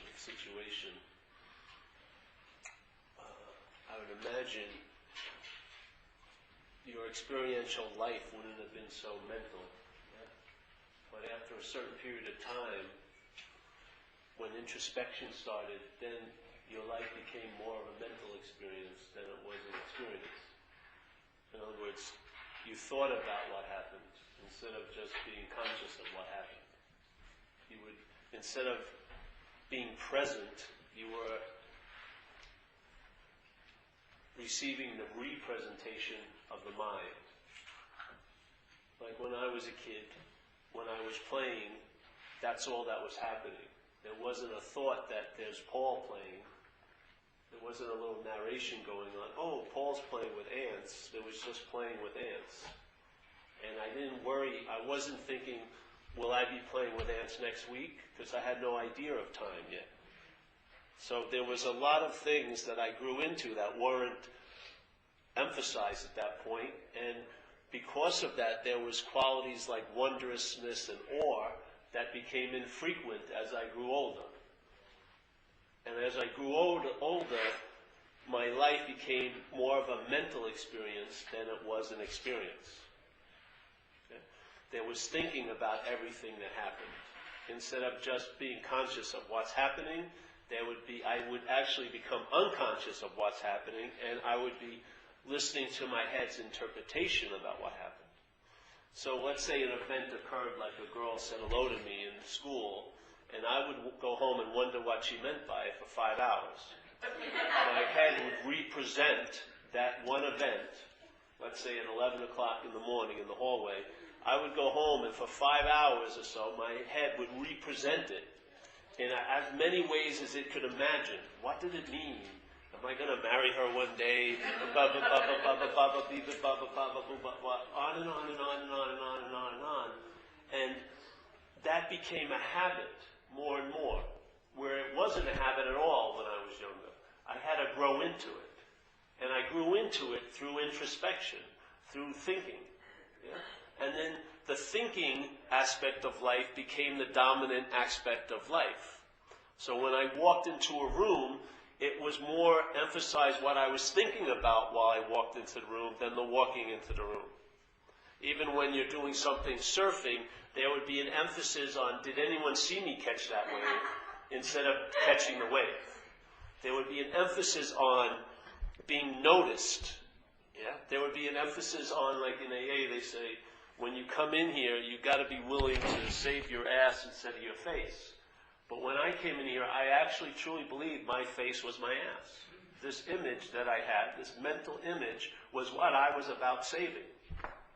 of situation, I would imagine your experiential life wouldn't have been so mental. Yeah? But after a certain period of time, when introspection started, then your life became more of a mental experience than it was an experience. In other words, you thought about what happened instead of just being conscious of what happened. You would, instead of being present, you were receiving the representation of the mind. Like when I was a kid, when I was playing, that's all that was happening. There wasn't a thought that there's Paul playing. There wasn't a little narration going on. Oh, Paul's playing with ants. There was just playing with ants. And I didn't worry. I wasn't thinking, will I be playing with ants next week? Because I had no idea of time yet. So there was a lot of things that I grew into that weren't emphasized at that point. And because of that, there was qualities like wondrousness and awe that became infrequent as I grew older. And as I grew older, my life became more of a mental experience than it was an experience. Okay? There was thinking about everything that happened. Instead of just being conscious of what's happening, I would actually become unconscious of what's happening, and I would be listening to my head's interpretation about what happened. So let's say an event occurred, like a girl said hello to me in school, and I would go home and wonder what she meant by it for 5 hours. My head would represent that one event, let's say at 11 o'clock in the morning in the hallway. I would go home, and for 5 hours or so, my head would represent it in as many ways as it could imagine. What did it mean? Am I going to marry her one day? On and on and on and on and on and on and on. And that became a habit more and more, where it wasn't a habit at all when I was younger. I had to grow into it. And I grew into it through introspection, through thinking. Yeah? And then the thinking aspect of life became the dominant aspect of life. So when I walked into a room, it was more emphasized what I was thinking about while I walked into the room than the walking into the room. Even when you're doing something surfing, there would be an emphasis on, did anyone see me catch that wave, instead of catching the wave. There would be an emphasis on being noticed. Yeah? There would be an emphasis on, like in AA they say, when you come in here, you've got to be willing to save your ass instead of your face. But when I came in here, I actually truly believed my face was my ass. This image that I had, this mental image, was what I was about saving.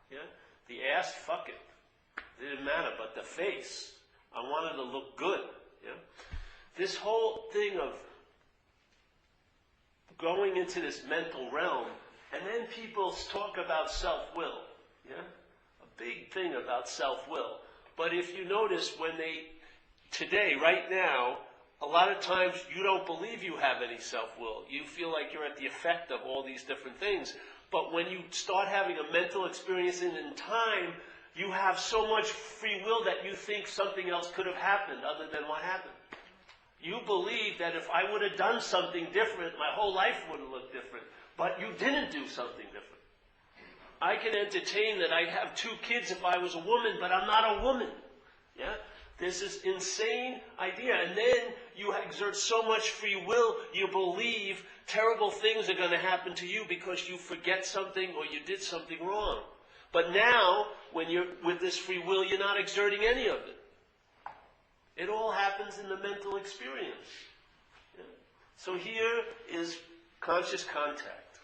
Yeah? The ass, fuck it. It didn't matter, but the face, I wanted to look good. Yeah? This whole thing of going into this mental realm, and then people talk about self-will. Yeah? A big thing about self-will. But if you notice, today, right now, a lot of times you don't believe you have any self-will. You feel like you're at the effect of all these different things. But when you start having a mental experience in time, you have so much free will that you think something else could have happened other than what happened. You believe that if I would have done something different, my whole life would have looked different. But you didn't do something different. I can entertain that I'd have 2 kids if I was a woman, but I'm not a woman. Yeah? There's this insane idea. And then you exert so much free will, you believe terrible things are going to happen to you because you forget something or you did something wrong. But now, when you're with this free will, you're not exerting any of it. It all happens in the mental experience. Yeah. So here is conscious contact.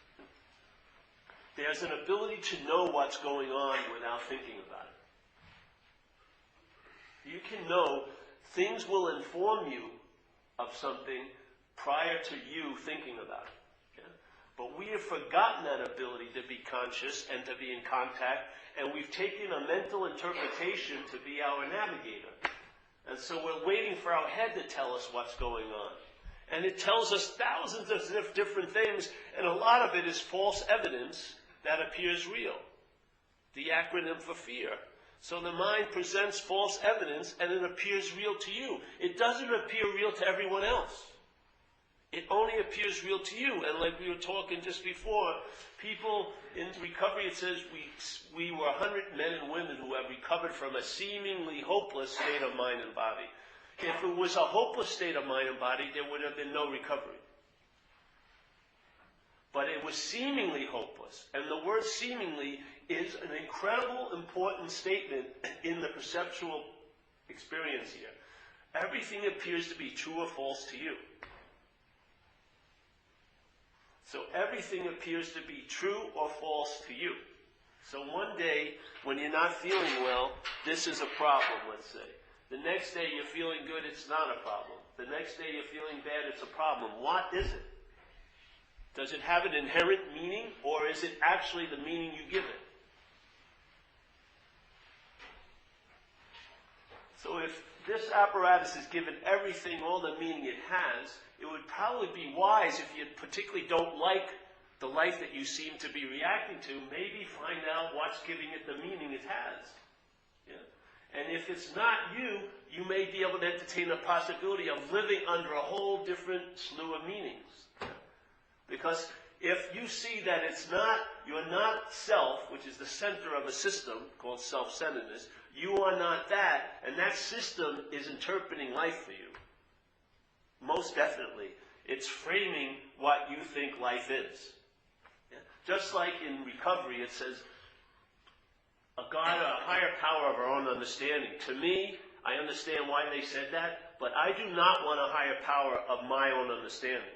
There's an ability to know what's going on without thinking about it. You can know things will inform you of something prior to you thinking about it. Yeah? But we have forgotten that ability to be conscious and to be in contact, and we've taken a mental interpretation to be our navigator. And so we're waiting for our head to tell us what's going on. And it tells us thousands of different things, and a lot of it is false evidence that appears real. The acronym for fear. So the mind presents false evidence and it appears real to you. It doesn't appear real to everyone else. It only appears real to you. And like we were talking just before, people in recovery, it says we were 100 men and women who have recovered from a seemingly hopeless state of mind and body. If it was a hopeless state of mind and body, there would have been no recovery. But it was seemingly hopeless. And the word seemingly is an incredible, important statement in the perceptual experience here. Everything appears to be true or false to you. So everything appears to be true or false to you. So one day, when you're not feeling well, this is a problem, let's say. The next day you're feeling good, it's not a problem. The next day you're feeling bad, it's a problem. What is it? Does it have an inherent meaning, or is it actually the meaning you give it? So if this apparatus is given everything, all the meaning it has, it would probably be wise, if you particularly don't like the life that you seem to be reacting to, maybe find out what's giving it the meaning it has. Yeah? And if it's not you, you may be able to entertain the possibility of living under a whole different slew of meanings. Because if you see that you're not self, which is the center of a system called self-centeredness, you are not that, and that system is interpreting life for you. Most definitely. It's framing what you think life is. Yeah? Just like in recovery, it says, a God, a higher power of our own understanding. To me, I understand why they said that, but I do not want a higher power of my own understanding.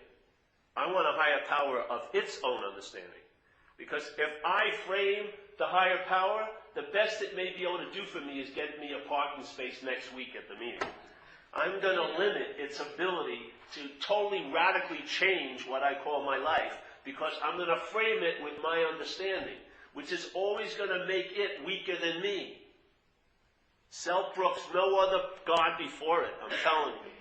I want a higher power of its own understanding. Because if I frame the higher power, the best it may be able to do for me is get me a parking space next week at the meeting. I'm going to limit its ability to totally radically change what I call my life, because I'm going to frame it with my understanding, which is always going to make it weaker than me. Self brooks no other God before it, I'm telling you.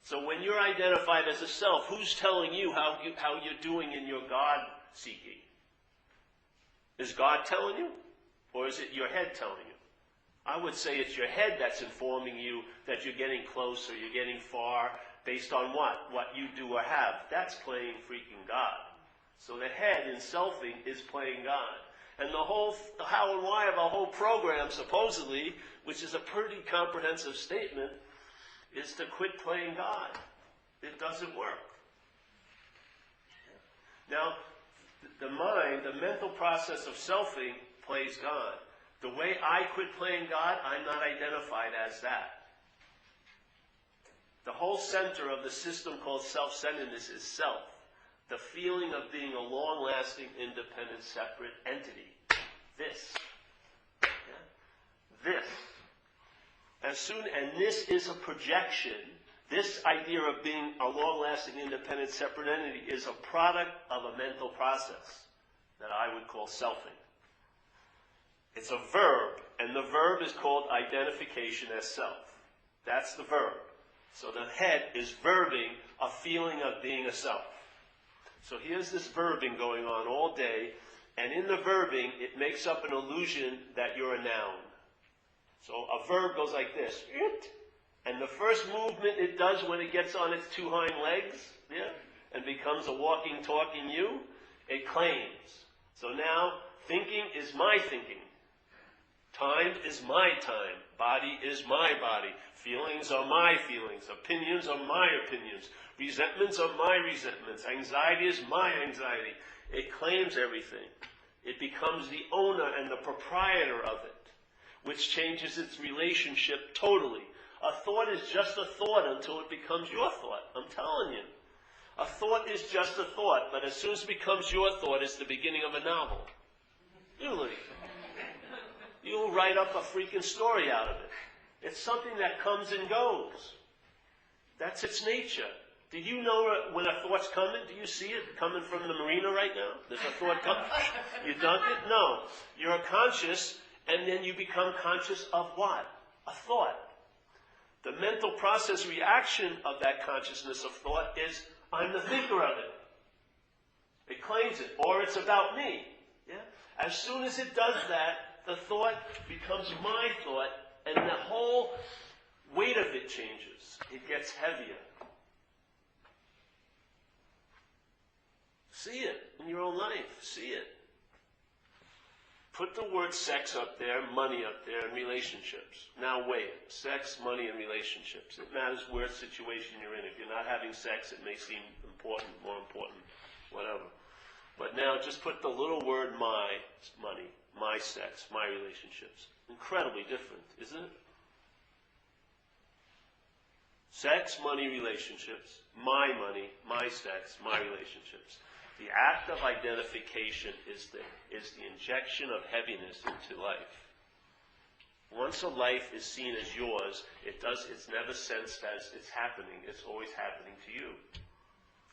So when you're identified as a self, who's telling you how you're doing in your God seeking? Is God telling you? Or is it your head telling you? I would say it's your head that's informing you that you're getting close or you're getting far based on what? What you do or have. That's playing freaking God. So the head in selfing is playing God. And the whole how and why of a whole program, supposedly, which is a pretty comprehensive statement, is to quit playing God. It doesn't work. Now, the mind, the mental process of selfing, plays God. The way I quit playing God, I'm not identified as that. The whole center of the system called self-centeredness is self. The feeling of being a long-lasting, independent, separate entity. This. Yeah? This. And this is a projection. This idea of being a long-lasting, independent, separate entity is a product of a mental process that I would call selfing. It's a verb, and the verb is called identification as self. That's the verb. So the head is verbing a feeling of being a self. So here's this verbing going on all day, and in the verbing, it makes up an illusion that you're a noun. So a verb goes like this, and the first movement it does when it gets on its two hind legs, yeah, and becomes a walking, talking you, it claims. So now, thinking is my thinking. Time is my time. Body is my body. Feelings are my feelings. Opinions are my opinions. Resentments are my resentments. Anxiety is my anxiety. It claims everything. It becomes the owner and the proprietor of it, which changes its relationship totally. A thought is just a thought until it becomes your thought. I'm telling you. A thought is just a thought, but as soon as it becomes your thought, it's the beginning of a novel. Really. You'll write up a freaking story out of it. It's something that comes and goes. That's its nature. Do you know when a thought's coming? Do you see it coming from the marina right now? There's a thought coming. You dunk it? No. You're conscious, and then you become conscious of what? A thought. The mental process reaction of that consciousness of thought is, I'm the thinker of it. It claims it. Or it's about me. Yeah? As soon as it does that, the thought becomes my thought, and the whole weight of it changes. It gets heavier. See it in your own life. See it. Put the word sex up there, money up there, and relationships. Now weigh it. Sex, money, and relationships. It matters where situation you're in. If you're not having sex, it may seem important, more important, whatever. But now just put the little word my, money, my sex, my relationships. Incredibly different, isn't it? Sex, money, relationships. My money, my sex, my relationships. The act of identification is the injection of heaviness into life. Once a life is seen as yours, it's never sensed as it's happening. It's always happening to you.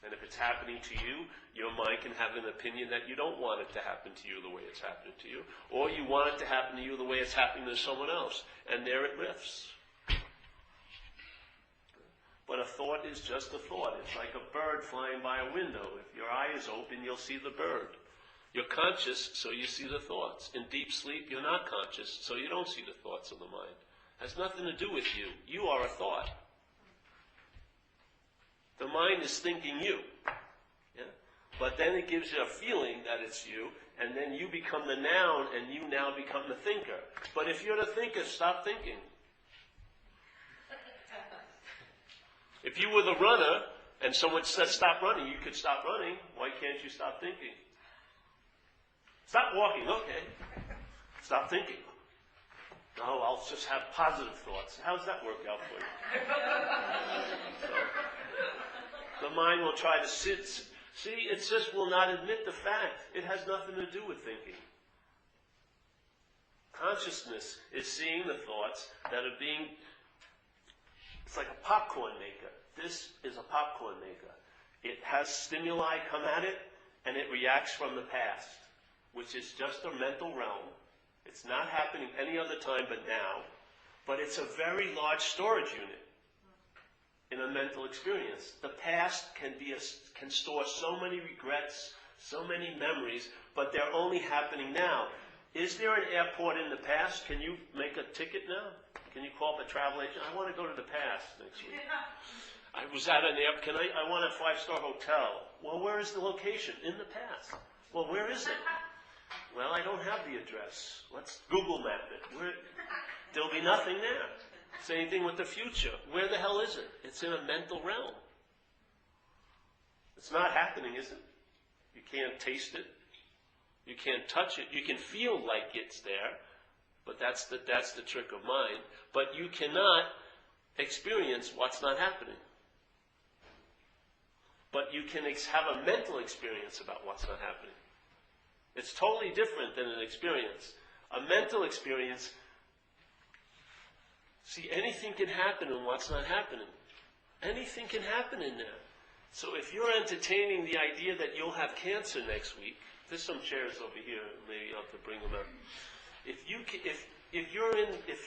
And if it's happening to you, your mind can have an opinion that you don't want it to happen to you the way it's happening to you. Or you want it to happen to you the way it's happening to someone else. And there it drifts. But a thought is just a thought. It's like a bird flying by a window. If your eye is open, you'll see the bird. You're conscious, so you see the thoughts. In deep sleep, you're not conscious, so you don't see the thoughts of the mind. It has nothing to do with you. You are a thought. The mind is thinking you. Yeah? But then it gives you a feeling that it's you, and then you become the noun, and you now become the thinker. But if you're the thinker, stop thinking. If you were the runner, and someone said stop running, you could stop running. Why can't you stop thinking? Stop walking, okay. Stop thinking. No, I'll just have positive thoughts. How does that work out for you? So, the mind will try to sit. See, it just will not admit the fact. It has nothing to do with thinking. Consciousness is seeing the thoughts that are being... It's like a popcorn maker. This is a popcorn maker. It has stimuli come at it, and it reacts from the past, which is just a mental realm. It's not happening any other time but now, but it's a very large storage unit in a mental experience. The past can store so many regrets, so many memories, but they're only happening now. Is there an airport in the past? Can you make a ticket now? Can you call up a travel agent? I want to go to the past next week. I was at an airport. I want a 5-star hotel. Well, where is the location? In the past. Well, where is it? Well, I don't have the address. Let's Google map it. There'll be nothing there. Same thing with the future. Where the hell is it? It's in a mental realm. It's not happening, is it? You can't taste it. You can't touch it. You can feel like it's there. But that's the trick of mind. But you cannot experience what's not happening. But you can have a mental experience about what's not happening. It's totally different than an experience. A mental experience, see, anything can happen in what's not happening. Anything can happen in there. So if you're entertaining the idea that you'll have cancer next week, there's some chairs over here, maybe I'll have to bring them up. If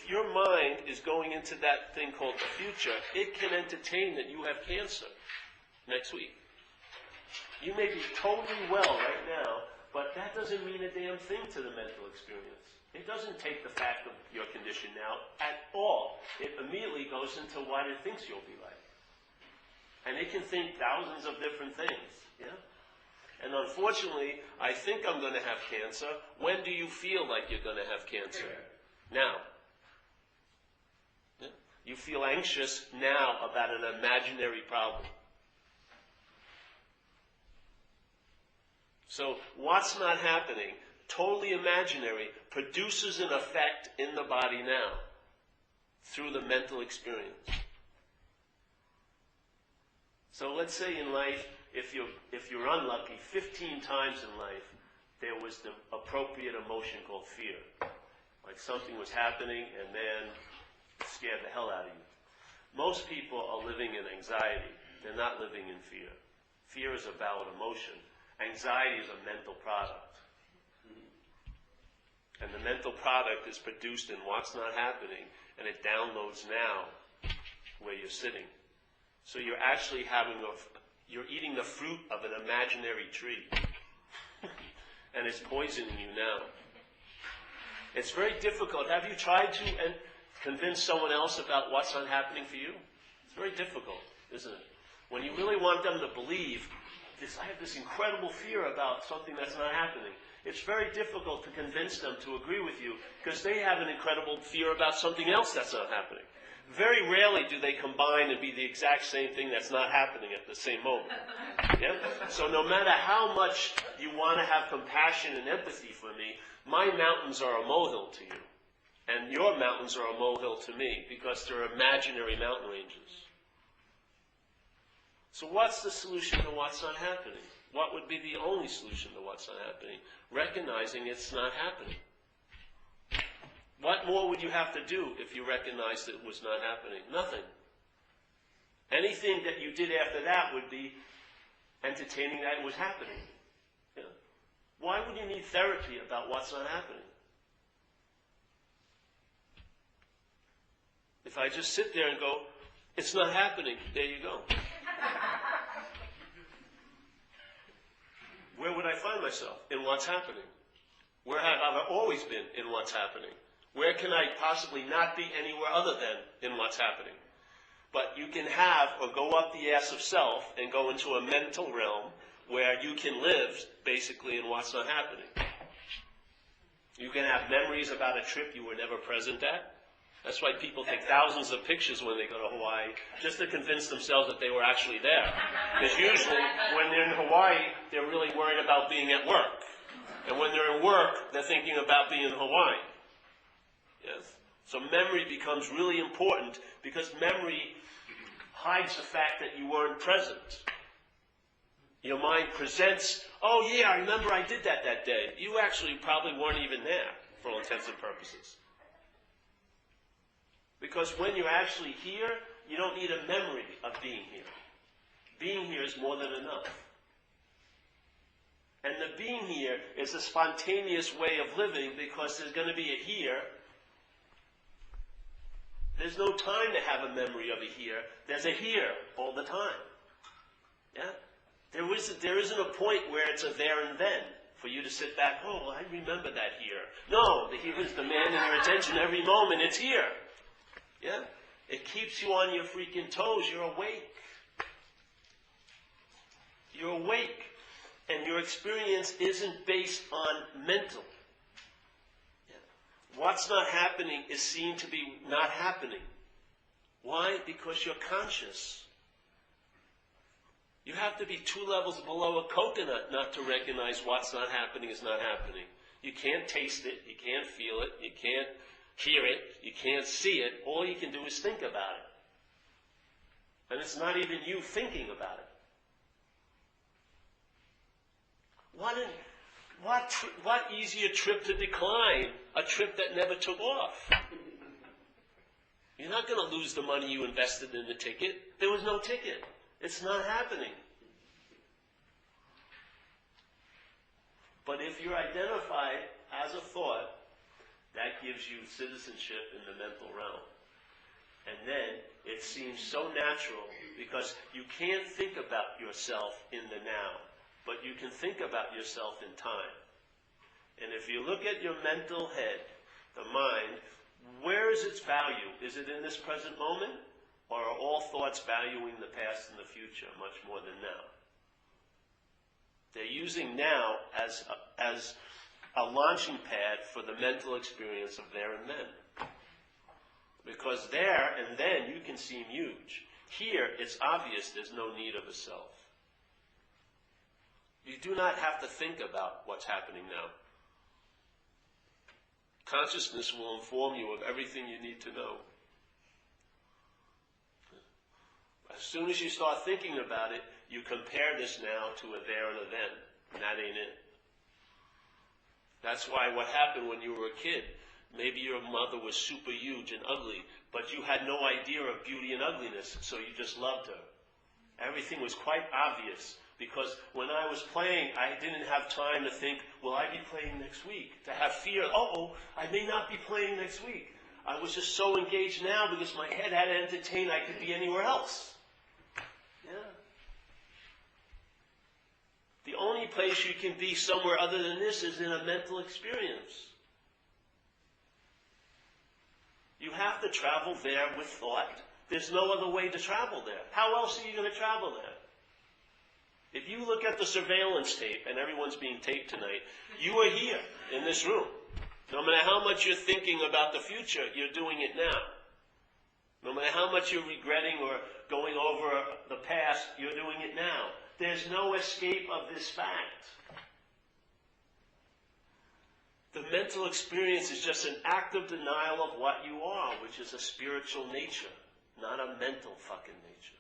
your mind is going into that thing called the future, it can entertain that you have cancer next week. You may be totally well right now, but that doesn't mean a damn thing to the mental experience. It doesn't take the fact of your condition now at all. It immediately goes into what it thinks you'll be like. And it can think thousands of different things. Yeah? And unfortunately, I think I'm going to have cancer. When do you feel like you're going to have cancer? Now. Yeah? You feel anxious now about an imaginary problem. So what's not happening, totally imaginary, produces an effect in the body now through the mental experience. So let's say in life, if you're unlucky, 15 times in life, there was the appropriate emotion called fear. Like something was happening and man, it scared the hell out of you. Most people are living in anxiety. They're not living in fear. Fear is a valid emotion. Anxiety is a mental product. And the mental product is produced in what's not happening, and it downloads now where you're sitting. So you're actually you're eating the fruit of an imaginary tree. And it's poisoning you now. It's very difficult. Have you tried to convince someone else about what's not happening for you? It's very difficult, isn't it? When you really want them to believe, I have this incredible fear about something that's not happening. It's very difficult to convince them to agree with you because they have an incredible fear about something else that's not happening. Very rarely do they combine and be the exact same thing that's not happening at the same moment. Yeah? So no matter how much you want to have compassion and empathy for me, my mountains are a molehill to you. And your mountains are a molehill to me because they're imaginary mountain ranges. So what's the solution to what's not happening? What would be the only solution to what's not happening? Recognizing it's not happening. What more would you have to do if you recognized it was not happening? Nothing. Anything that you did after that would be entertaining that it was happening. Yeah. Why would you need therapy about what's not happening? If I just sit there and go, it's not happening, there you go. Where would I find myself? In what's happening. Where have I always been? In what's happening. Where can I possibly not be anywhere other than in what's happening? But you can have or go up the ass of self and go into a mental realm where you can live basically in what's not happening. You can have memories about a trip you were never present at. That's why people take thousands of pictures when they go to Hawaii, just to convince themselves that they were actually there. Because usually, when they're in Hawaii, they're really worried about being at work. And when they're in work, they're thinking about being in Hawaii. Yes? So memory becomes really important, because memory hides the fact that you weren't present. Your mind presents, oh yeah, I remember I did that day. You actually probably weren't even there, for all intents and purposes. Because when you're actually here, you don't need a memory of being here. Being here is more than enough. And the being here is a spontaneous way of living, because there's going to be a here. There's no time to have a memory of a here. There's a here all the time. Yeah? There isn't a point where it's a there and then for you to sit back, oh, well, I remember that here. No, the here is demanding your attention every moment. It's here. Yeah? It keeps you on your freaking toes. You're awake. You're awake. And your experience isn't based on mental. Yeah. What's not happening is seen to be not happening. Why? Because you're conscious. You have to be 2 levels below a coconut not to recognize what's not happening is not happening. You can't taste it. You can't feel it. You can't hear it, you can't see it, all you can do is think about it. And it's not even you thinking about it. What easier trip to decline? A trip that never took off. You're not going to lose the money you invested in the ticket. There was no ticket. It's not happening. But if you're identified as a thought, that gives you citizenship in the mental realm. And then it seems so natural, because you can't think about yourself in the now, but you can think about yourself in time. And if you look at your mental head, the mind, where is its value? Is it in this present moment? Or are all thoughts valuing the past and the future much more than now? They're using now as a launching pad for the mental experience of there and then. Because there and then you can seem huge. Here, it's obvious there's no need of a self. You do not have to think about what's happening now. Consciousness will inform you of everything you need to know. As soon as you start thinking about it, you compare this now to a there and a then. And that ain't it. That's why what happened when you were a kid, maybe your mother was super huge and ugly, but you had no idea of beauty and ugliness, so you just loved her. Everything was quite obvious, because when I was playing, I didn't have time to think, will I be playing next week? To have fear, I may not be playing next week. I was just so engaged now because my head had to entertain, I could be anywhere else. Yeah. The only place you can be somewhere other than this is in a mental experience. have to travel there with thought. There's no other way to travel there. How else are you going to travel there? If you look at the surveillance tape, and everyone's being taped tonight, you are here in this room. No matter how much you're thinking about the future, you're doing it now. No matter how much you're regretting or going over the past, you're doing it now. There's no escape of this fact. The mental experience is just an act of denial of what you are, which is a spiritual nature, not a mental fucking nature.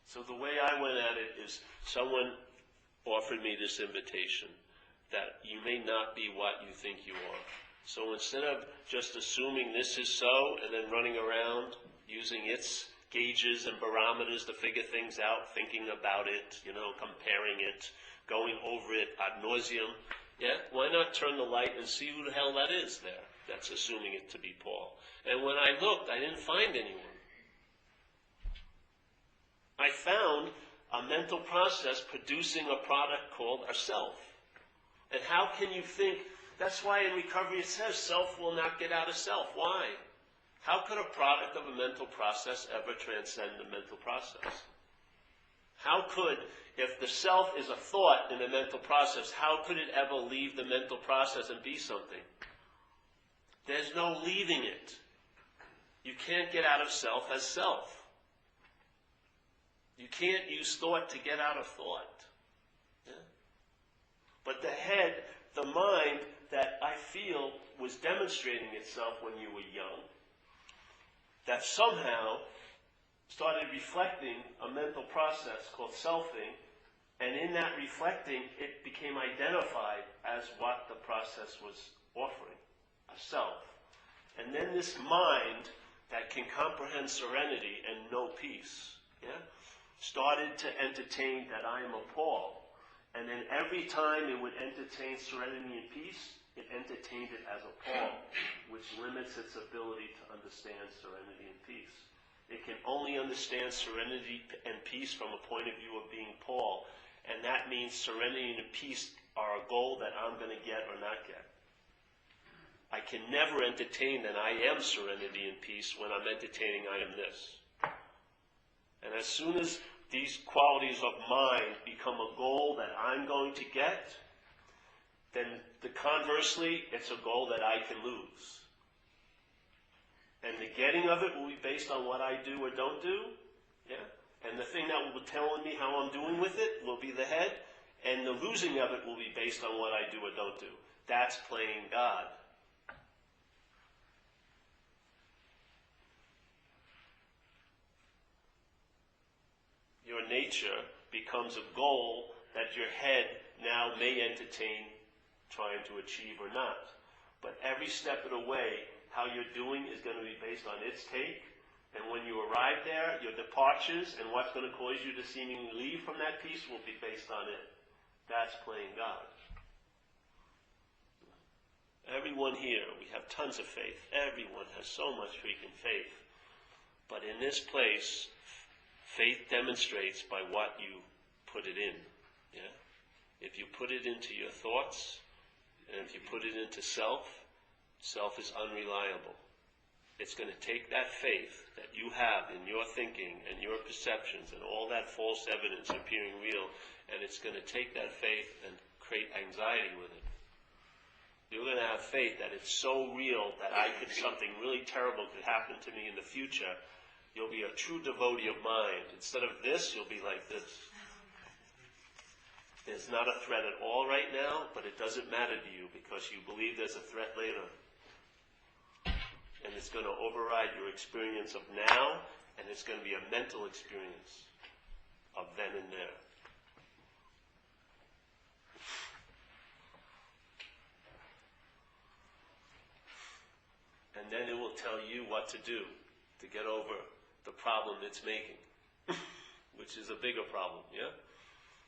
So the way I went at it is, someone offered me this invitation that you may not be what you think you are. So instead of just assuming this is so and then running around using its gauges and barometers to figure things out, thinking about it, comparing it, going over it ad nauseum, why not turn the light and see who the hell that is there that's assuming it to be Paul? And when I looked, I didn't find anyone. I found a mental process producing a product called a self. And how can you think? That's why in recovery it says self will not get out of self. Why? How could a product of a mental process ever transcend the mental process? How could, if the self is a thought in a mental process, how could it ever leave the mental process and be something? There's no leaving it. You can't get out of self as self. You can't use thought to get out of thought. Yeah? But the head, the mind that I feel was demonstrating itself when you were young, that somehow started reflecting a mental process called selfing, and in that reflecting, it became identified as what the process was offering, a self. And then this mind that can comprehend serenity and know peace, started to entertain that I am a Paul. And then every time it would entertain serenity and peace, it entertained it as a Paul, which limits its ability to understand serenity and peace. It can only understand serenity and peace from a point of view of being Paul. And that means serenity and peace are a goal that I'm going to get or not get. I can never entertain that I am serenity and peace when I'm entertaining I am this. And as soon as these qualities of mind become a goal that I'm going to get, then conversely, it's a goal that I can lose. And the getting of it will be based on what I do or don't do. And the thing that will be telling me how I'm doing with it will be the head. And the losing of it will be based on what I do or don't do. That's playing God. Your nature becomes a goal that your head now may entertain trying to achieve or not. But every step of the way, how you're doing is going to be based on its take. And when you arrive there, your departures and what's going to cause you to seemingly leave from that peace will be based on it. That's playing God. Everyone here, we have tons of faith. Everyone has so much freaking faith. But in this place, faith demonstrates by what you put it in. If you put it into your thoughts, and if you put it into self, self is unreliable. It's going to take that faith that you have in your thinking and your perceptions and all that false evidence appearing real, and it's going to take that faith and create anxiety with it. You're going to have faith that it's so real that something really terrible could happen to me in the future. You'll be a true devotee of mind. Instead of this, you'll be like this. There's not a threat at all right now, but it doesn't matter to you because you believe there's a threat later. And it's going to override your experience of now, and it's going to be a mental experience of then and there. And then it will tell you what to do to get over the problem it's making, which is a bigger problem,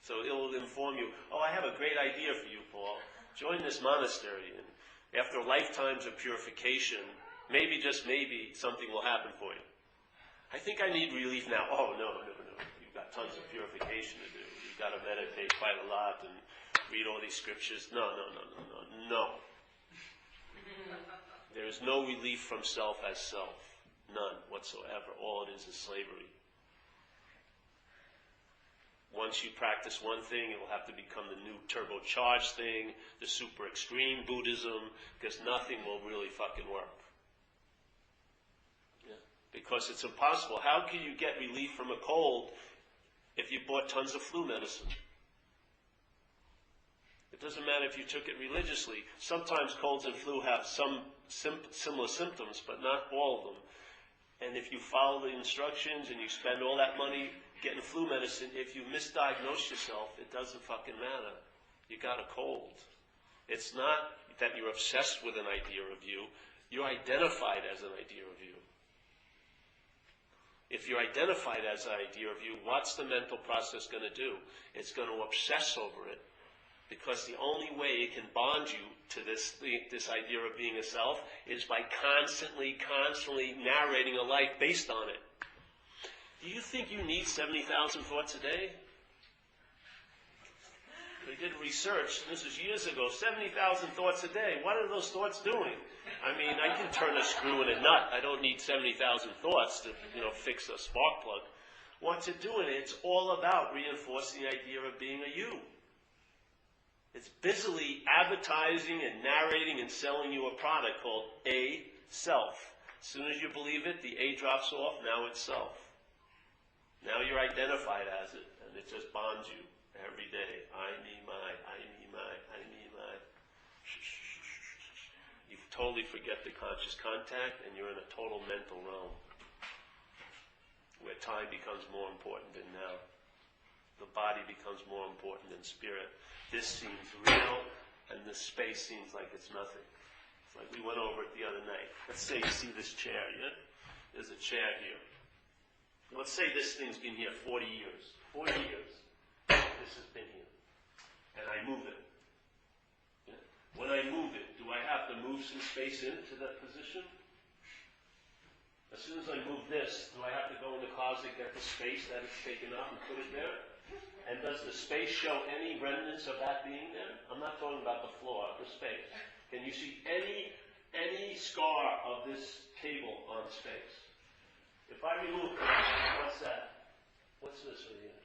So it will inform you, I have a great idea for you, Paul. Join this monastery, and after lifetimes of purification, maybe, just maybe, something will happen for you. I think I need relief now. Oh, no, you got got tons of purification to do. You've got to meditate quite a lot and read all these scriptures. No. There is no relief from self as self. None whatsoever. All it is slavery. Once you practice one thing, it will have to become the new turbocharged thing, the super extreme Buddhism, because nothing will really fucking work. Yeah? Because it's impossible. How can you get relief from a cold if you bought tons of flu medicine? It doesn't matter if you took it religiously. Sometimes colds and flu have some similar symptoms, but not all of them. And if you follow the instructions and you spend all that money getting flu medicine, if you misdiagnose yourself, it doesn't fucking matter. You got a cold. It's not that you're obsessed with an idea of you. You're identified as an idea of you. If you're identified as an idea of you, what's the mental process going to do? It's going to obsess over it, because the only way it can bond you to this idea of being a self is by constantly narrating a life based on it. Do you think you need 70,000 thoughts a day? They did research, this was years ago, 70,000 thoughts a day. What are those thoughts doing? I mean, I can turn a screw in a nut. I don't need 70,000 thoughts to, fix a spark plug. What's it doing? It's all about reinforcing the idea of being a you. It's busily advertising and narrating and selling you a product called A, self. As soon as you believe it, the A drops off, now it's self. Now you're identified as it, and it just bonds you every day. I, me, my, I, me, my, I, me, my. You totally forget the conscious contact, and you're in a total mental realm, where time becomes more important than now. The body becomes more important than spirit. This seems real, and this space seems like it's nothing. It's like we went over it the other night. Let's say you see this chair, yeah? There's a chair here. Let's say this thing's been here 40 years. 40 years. This has been here. And I move it. Yeah? When I move it, do I have to move some space into that position? As soon as I move this, do I have to go in the closet, get the space that it's taken up and put it there? And does the space show any remnants of that being there? I'm not talking about the floor, the space. Can you see any scar of this table on space? If I remove it, what's that? What's this right here?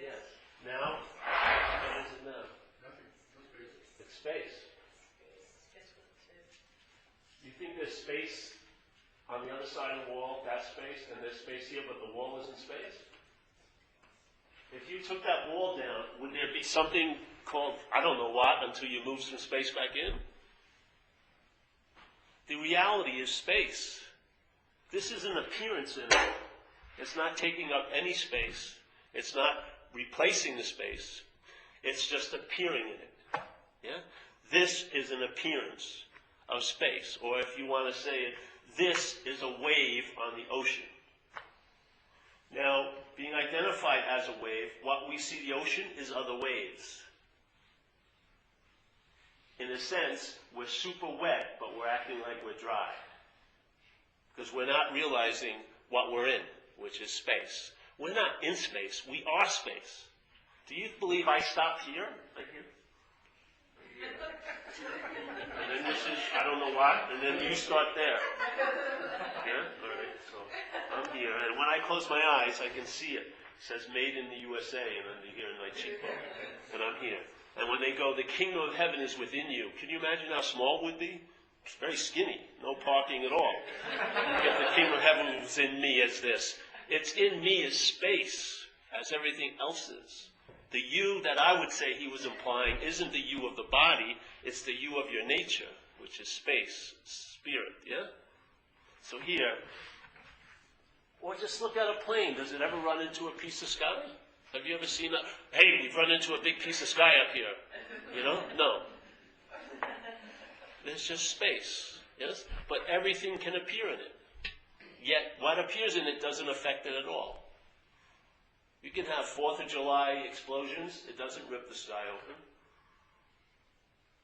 Yes. Now, what is it now? Nothing. No space. It's space. You think there's space on the other side of the wall, that space, and there's space here, but the wall isn't space? If you took that wall down, would there be something called, I don't know what, until you move some space back in? The reality is space. This is an appearance in it. It's not taking up any space. It's not replacing the space. It's just appearing in it. Yeah? This is an appearance of space. Or if you want to say it, this is a wave on the ocean. Now, being identified as a wave, what we see the ocean is other waves. In a sense, we're super wet, but we're acting like we're dry. Because we're not realizing what we're in, which is space. We're not in space, we are space. Do you believe I stopped here? Right here? And then this is, I don't know what, and then you start there. Yeah? All right, so I'm here. And when I close my eyes, I can see it. It says made in the USA and under here in my cheekbone. And I'm here. And when they go, the kingdom of heaven is within you. Can you imagine how small it would be? It's very skinny. No parking at all. Yet the kingdom of heaven is in me as this. It's in me as space, as everything else is. The you that I would say he was implying isn't the you of the body, it's the you of your nature, which is space, spirit, yeah? So here, or just look at a plane. Does it ever run into a piece of sky? Have you ever seen a, hey, we've run into a big piece of sky up here? You know? No. There's just space, yes? But everything can appear in it. Yet what appears in it doesn't affect it at all. You can have 4th of July explosions. It doesn't rip the sky open.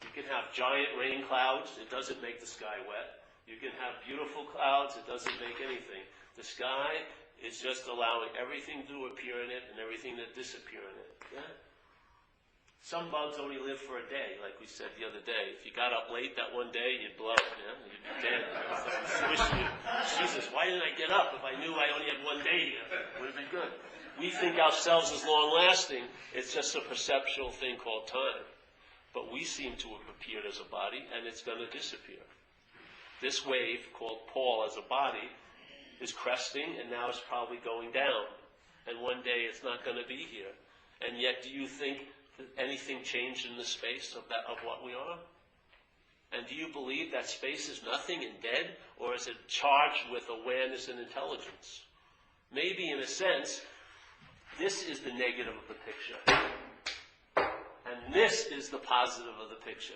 You can have giant rain clouds. It doesn't make the sky wet. You can have beautiful clouds. It doesn't make anything. The sky is just allowing everything to appear in it and everything to disappear in it. Yeah? Some bugs only live for a day, like we said the other day. If you got up late that one day, you'd blow. Yeah? You'd be dead. Jesus, why didn't I get up if I knew I only had one day here? Would have been good. We think ourselves as long-lasting. It's just a perceptual thing called time. But we seem to have appeared as a body, and it's going to disappear. This wave, called Paul as a body, is cresting, and now it's probably going down. And one day it's not going to be here. And yet, do you think that anything changed in the space of what we are? And do you believe that space is nothing and dead, or is it charged with awareness and intelligence? Maybe, in a sense, this is the negative of the picture. And this is the positive of the picture.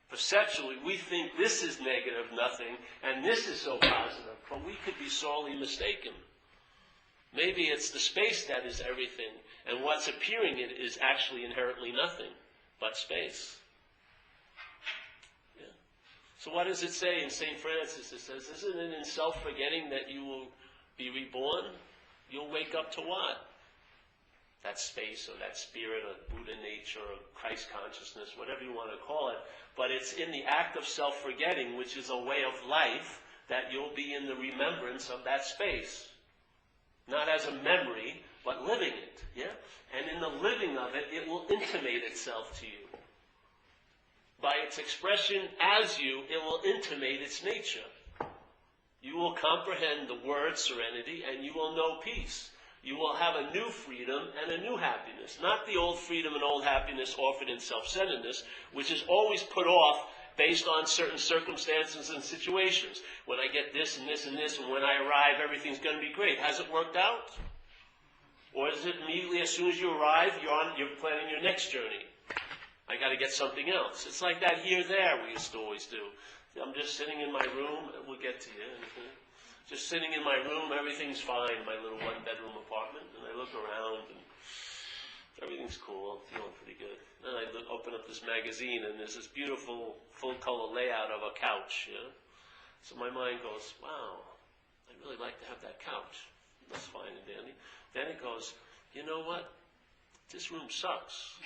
Perceptually, we think this is negative, nothing, and this is so positive, but we could be sorely mistaken. Maybe it's the space that is everything, and what's appearing in it is actually inherently nothing but space. Yeah. So what does it say in St. Francis? It says, isn't it in self-forgetting that you will be reborn? You'll wake up to what? That space or that spirit or Buddha nature or Christ consciousness, whatever you want to call it. But it's in the act of self-forgetting, which is a way of life, that you'll be in the remembrance of that space. Not as a memory, but living it. Yeah? And in the living of it, it will intimate itself to you. By its expression as you, it will intimate its nature. You will comprehend the word serenity, and you will know peace. You will have a new freedom and a new happiness. Not the old freedom and old happiness offered in self-centeredness, which is always put off based on certain circumstances and situations. When I get this and this and this, and when I arrive, everything's going to be great. Has it worked out? Or is it immediately as soon as you arrive, you're planning your next journey? I got to get something else. It's like that here, there, we used to always do. I'm just sitting in my room, we'll get to you. Just sitting in my room, everything's fine, my little one-bedroom apartment, and I look around, and everything's cool, I'm feeling pretty good. Then I open up this magazine, and there's this beautiful, full-color layout of a couch, yeah? So my mind goes, wow, I'd really like to have that couch. That's fine and dandy. Then it goes, you know what? This room sucks.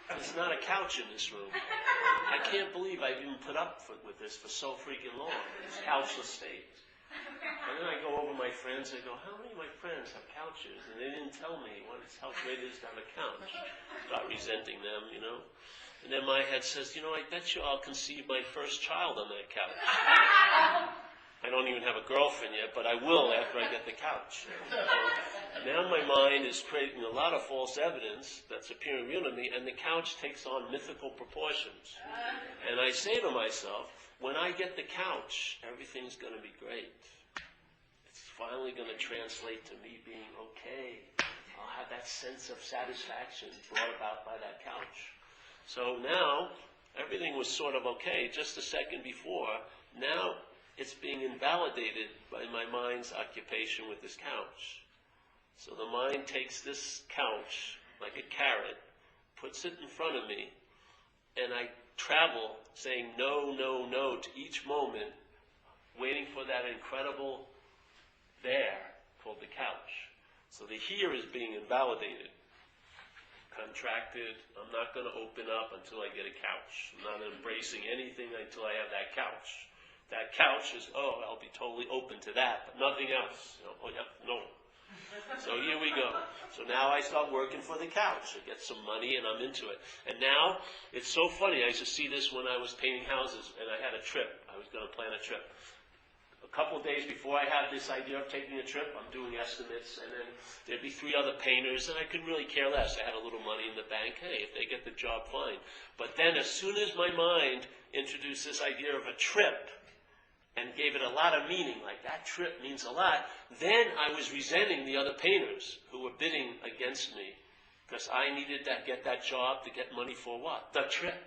There's not a couch in this room. I can't believe I've even put up with this for so freaking long, this couchless state. And then I go over my friends, and I go, how many of my friends have couches? And they didn't tell me how great it is to have a couch. Start resenting them, you know. And then my head says, you know, I bet you I'll conceive my first child on that couch. I don't even have a girlfriend yet, but I will after I get the couch. Now my mind is creating a lot of false evidence that's appearing real to me, and the couch takes on mythical proportions. And I say to myself, when I get the couch, everything's going to be great. It's finally going to translate to me being okay. I'll have that sense of satisfaction brought about by that couch. So now, everything was sort of okay just a second before. Now, it's being invalidated by my mind's occupation with this couch. So the mind takes this couch like a carrot, puts it in front of me, and I travel saying no, no, no to each moment, waiting for that incredible there called the couch. So the here is being invalidated, contracted. I'm not going to open up until I get a couch. I'm not embracing anything until I have that couch. That couch is, oh, I'll be totally open to that, but nothing else. You know, oh, yeah, no. So here we go. So now I start working for the couch. I get some money and I'm into it. And now, it's so funny. I used to see this when I was painting houses and I had a trip. I was going to plan a trip. A couple of days before I had this idea of taking a trip, I'm doing estimates, and then there'd be 3 other painters, and I could really care less. I had a little money in the bank. Hey, if they get the job, fine. But then as soon as my mind introduced this idea of a trip, and gave it a lot of meaning, like that trip means a lot, then I was resenting the other painters who were bidding against me because I needed to get that job to get money for what? The trip.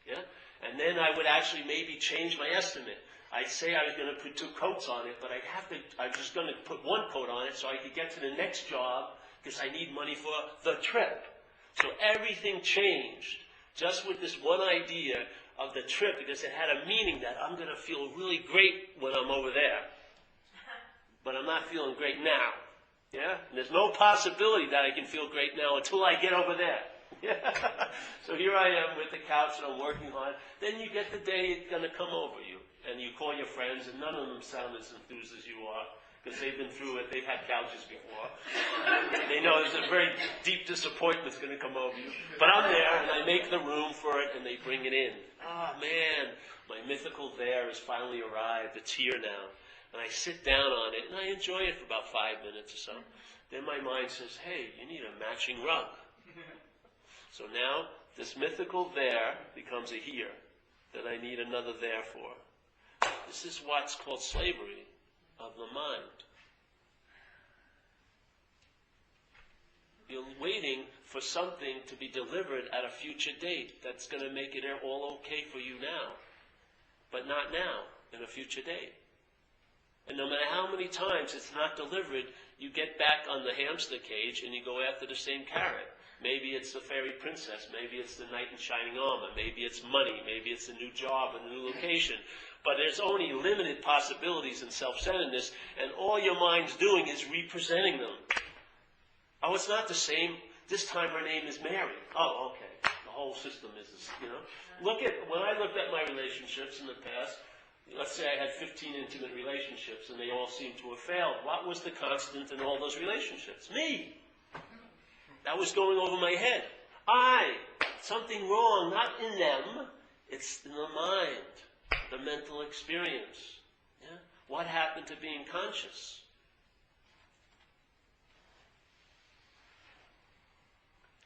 Yeah? And then I would actually maybe change my estimate. I'd say I was going to put 2 coats on it, but I was just going to put 1 coat on it so I could get to the next job because I need money for the trip. So everything changed just with this one idea of the trip, because it had a meaning that I'm going to feel really great when I'm over there. but I'm not feeling great now. Yeah? And there's no possibility that I can feel great now until I get over there. Yeah? So here I am with the couch and I'm working hard. Then you get the day it's going to come over you. And you call your friends, and none of them sound as enthused as you are, because they've been through it. They've had couches before. They know there's a very deep disappointment that's going to come over you. But I'm there, and I make the room for it, and they bring it in. Oh, man, my mythical there has finally arrived. It's here now. And I sit down on it, and I enjoy it for about 5 minutes or so. Then my mind says, hey, you need a matching rug. So now, this mythical there becomes a here that I need another there for. This is what's called slavery of the mind. You're waiting for something to be delivered at a future date that's going to make it all okay for you now, but not now, in a future date. And no matter how many times it's not delivered, you get back on the hamster cage and you go after the same carrot. Maybe it's the fairy princess, maybe it's the knight in shining armor, maybe it's money, maybe it's a new job, a new location. But there's only limited possibilities in self-centeredness, and all your mind's doing is representing them. Oh, it's not the same. This time her name is Mary. Oh, okay. The whole system is, when I looked at my relationships in the past, let's say I had 15 intimate relationships, and they all seemed to have failed. What was the constant in all those relationships? Me. That was going over my head. Something wrong, not in them. It's in the mind, the mental experience. Yeah? What happened to being conscious?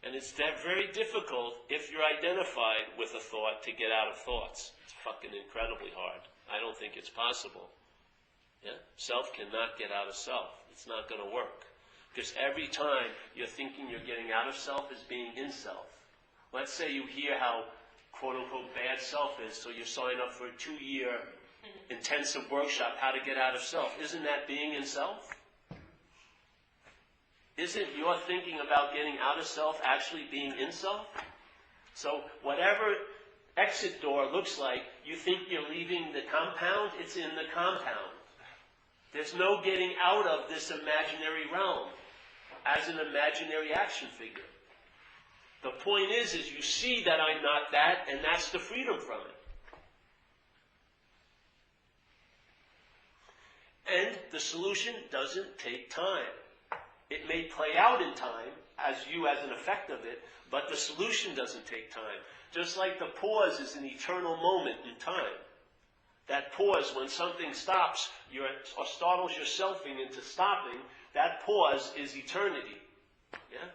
And it's very difficult if you're identified with a thought to get out of thoughts. It's fucking incredibly hard. I don't think it's possible. Yeah? Self cannot get out of self. It's not going to work. Because every time you're thinking you're getting out of self is being in self. Let's say you hear how, quote-unquote, bad self is, so you sign up for a 2-year intensive workshop, how to get out of self. Isn't that being in self? Isn't your thinking about getting out of self actually being in self? So whatever exit door looks like, you think you're leaving the compound, it's in the compound. There's no getting out of this imaginary realm as an imaginary action figure. The point is you see that I'm not that, and that's the freedom from it. And the solution doesn't take time. It may play out in time as an effect of it, but the solution doesn't take time. Just like the pause is an eternal moment in time. That pause, when something stops or startles yourself into stopping, that pause is eternity. Yeah?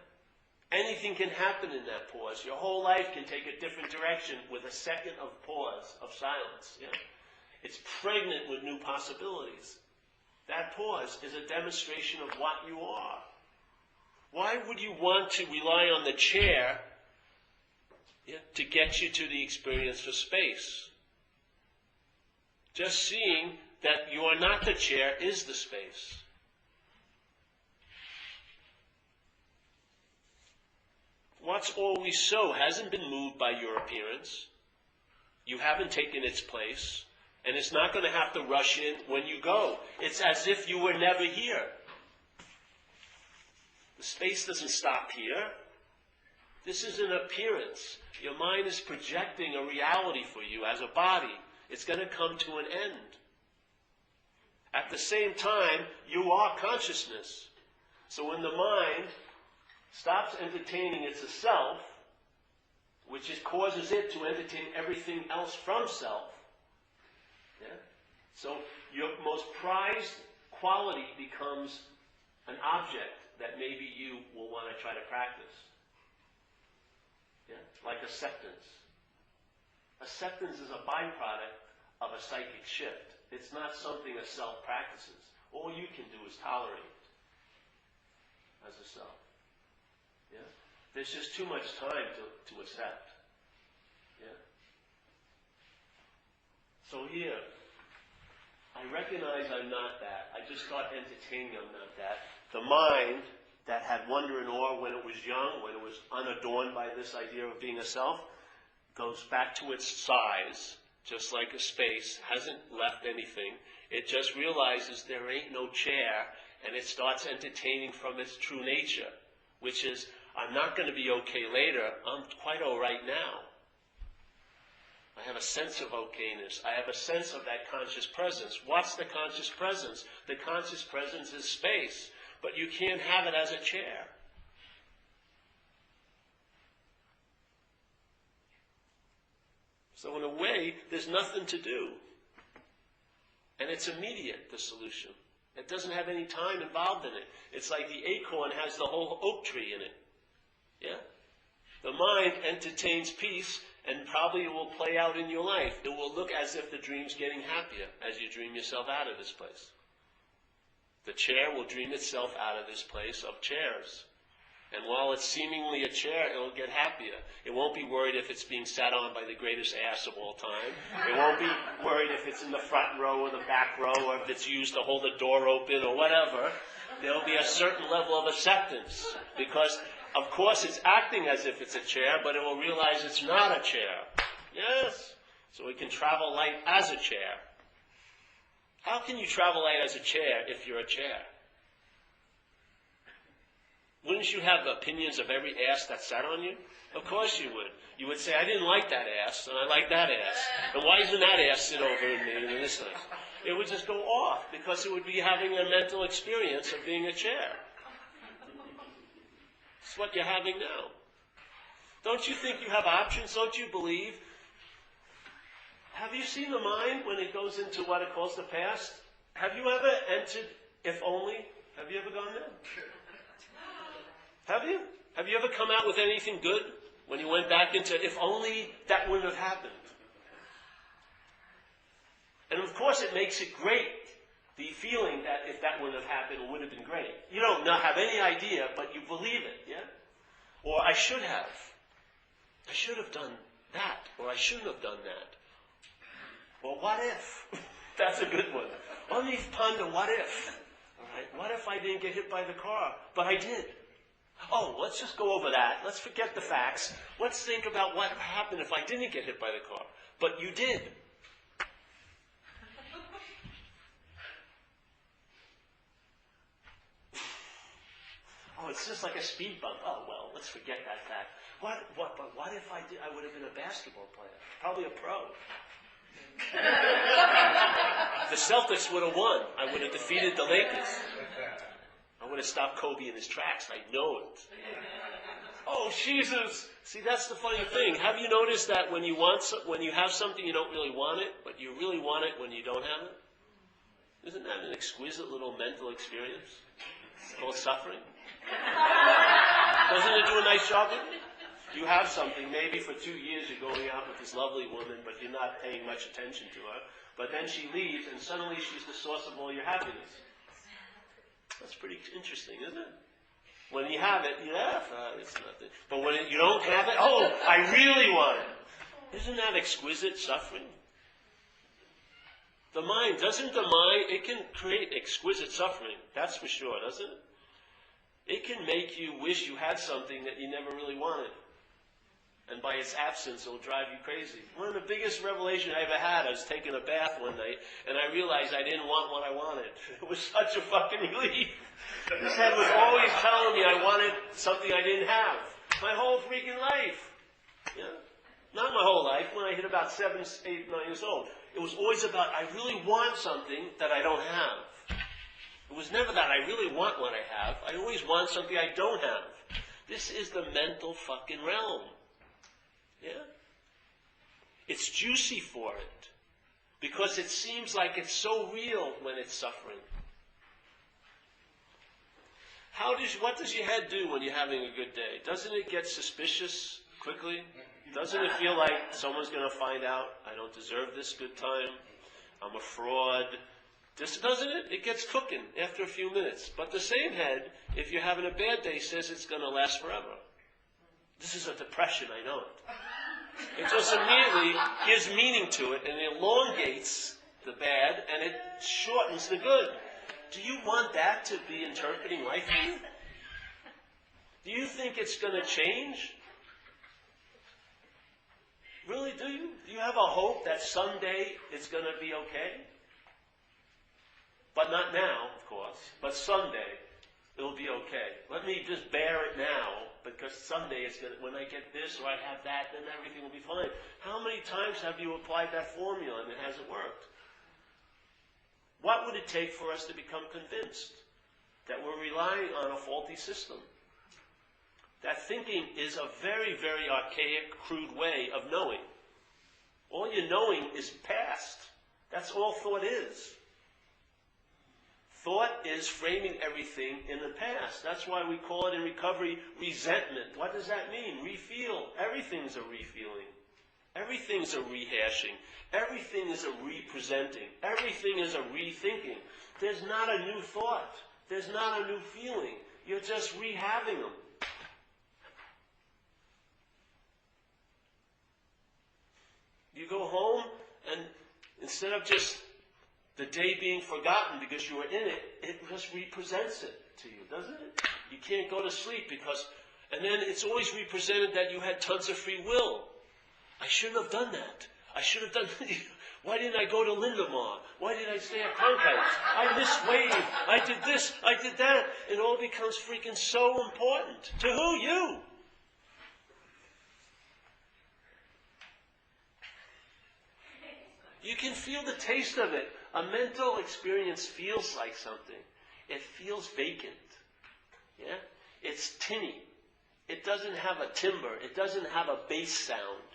Anything can happen in that pause. Your whole life can take a different direction with a second of pause, of silence. Yeah? It's pregnant with new possibilities. That pause is a demonstration of what you are. Why would you want to rely on the chair to get you to the experience for space? Just seeing that you are not the chair is the space. What's always so hasn't been moved by your appearance. You haven't taken its place. And it's not going to have to rush in when you go. It's as if you were never here. The space doesn't stop here. This is an appearance. Your mind is projecting a reality for you as a body. It's going to come to an end. At the same time, you are consciousness. So when the mind stops entertaining its self, which causes it to entertain everything else from self, so your most prized quality becomes an object that maybe you will want to try to practice. Like acceptance. Acceptance is a byproduct of a psychic shift. It's not something a self practices. All you can do is tolerate it as a self. Yeah? There's just too much time to accept. Yeah? So here, I recognize I'm not that. I just start entertaining I'm not that. The mind that had wonder and awe when it was young, when it was unadorned by this idea of being a self, goes back to its size just like a space, hasn't left anything. It just realizes there ain't no chair, and it starts entertaining from its true nature, which is, I'm not going to be okay later, I'm quite all right now. I have a sense of okayness. I have a sense of that conscious presence. What's the conscious presence? The conscious presence is space, but you can't have it as a chair. So in a way, there's nothing to do. And it's immediate, the solution. It doesn't have any time involved in it. It's like the acorn has the whole oak tree in it. Yeah? The mind entertains peace, and probably it will play out in your life. It will look as if the dream's getting happier as you dream yourself out of this place. The chair will dream itself out of this place of chairs. And while it's seemingly a chair, it'll get happier. It won't be worried if it's being sat on by the greatest ass of all time. It won't be worried if it's in the front row or the back row, or if it's used to hold the door open or whatever. There'll be a certain level of acceptance. Because, of course, it's acting as if it's a chair, but it will realize it's not a chair. Yes. So it can travel light as a chair. How can you travel light as a chair if you're a chair? Wouldn't you have opinions of every ass that sat on you? Of course you would. You would say, I didn't like that ass, and I like that ass. And why doesn't that ass sit over in me and this thing? It would just go off, because it would be having a mental experience of being a chair. It's what you're having now. Don't you think you have options? Don't you believe? Have you seen the mind when it goes into what it calls the past? Have you ever entered if only? Have you ever gone there? Have you? Have you ever come out with anything good when you went back into if only that wouldn't have happened? And of course it makes it great, the feeling that if that wouldn't have happened, it would have been great. You don't have any idea, but you believe it, yeah? Or I should have. I should have done that, or I shouldn't have done that. Or what if? That's a good one. Let me ponder what if. All right, what if I didn't get hit by the car, but I did? Oh, let's just go over that. Let's forget the facts. Let's think about what happened if I didn't get hit by the car. But you did. Oh, it's just like a speed bump. Oh, well, let's forget that fact. But what if I did? I would have been a basketball player. Probably a pro. The Celtics would have won. I would have defeated the Lakers. I would have stopped Kobe in his tracks. I know it. Oh, Jesus. See, that's the funny thing. Have you noticed that when you have something, you don't really want it, but you really want it when you don't have it? Isn't that an exquisite little mental experience? It's called suffering. Doesn't it do a nice job with you? You have something, maybe for 2 years you're going out with this lovely woman, but you're not paying much attention to her. But then she leaves, and suddenly she's the source of all your happiness. That's pretty interesting, isn't it? When you have it, you laugh, it's nothing. But when you don't have it, oh, I really want it. Isn't that exquisite suffering? The mind, it can create exquisite suffering, that's for sure, doesn't it? It can make you wish you had something that you never really wanted. And by its absence, it'll drive you crazy. One of the biggest revelations I ever had, I was taking a bath one night, and I realized I didn't want what I wanted. It was such a fucking relief. This head was always telling me I wanted something I didn't have. My whole freaking life. Yeah? Not my whole life. When I hit about 7, 8, 9 years old. It was always about, I really want something that I don't have. It was never that I really want what I have. I always want something I don't have. This is the mental fucking realm. Yeah? It's juicy for it. Because it seems like it's so real when it's suffering. What does your head do when you're having a good day? Doesn't it get suspicious quickly? Doesn't it feel like someone's going to find out I don't deserve this good time? I'm a fraud. Doesn't it? It gets cooking after a few minutes. But the same head, if you're having a bad day, says it's going to last forever. This is a depression, I know it. It just immediately gives meaning to it and it elongates the bad and it shortens the good. Do you want that to be interpreting life for you? Do you think it's going to change? Really, do you? Do you have a hope that someday it's going to be okay? But not now, of course. But someday it'll be okay. Let me just bear it now, because someday it's going to, when I get this or I have that, then everything will be fine. How many times have you applied that formula and it hasn't worked? What would it take for us to become convinced that we're relying on a faulty system? That thinking is a very, very archaic, crude way of knowing. All your knowing is past. That's all thought is. Thought is framing everything in the past. That's why we call it in recovery resentment. What does that mean? Refeel. Everything's a refeeling. Everything's a rehashing. Everything is a representing. Everything is a rethinking. There's not a new thought. There's not a new feeling. You're just rehaving them. You go home and instead of just the day being forgotten because you were in it, it just represents it to you, doesn't it? You can't go to sleep because, and then it's always represented that you had tons of free will. I shouldn't have done that. I should have done, why didn't I go to Lindemar? Why did I stay at Cronkite's? I missed Wave. I did this. I did that. It all becomes freaking so important. To who? You. You can feel the taste of it. A mental experience feels like something. It feels vacant. Yeah? It's tinny. It doesn't have a timbre. It doesn't have a bass sound.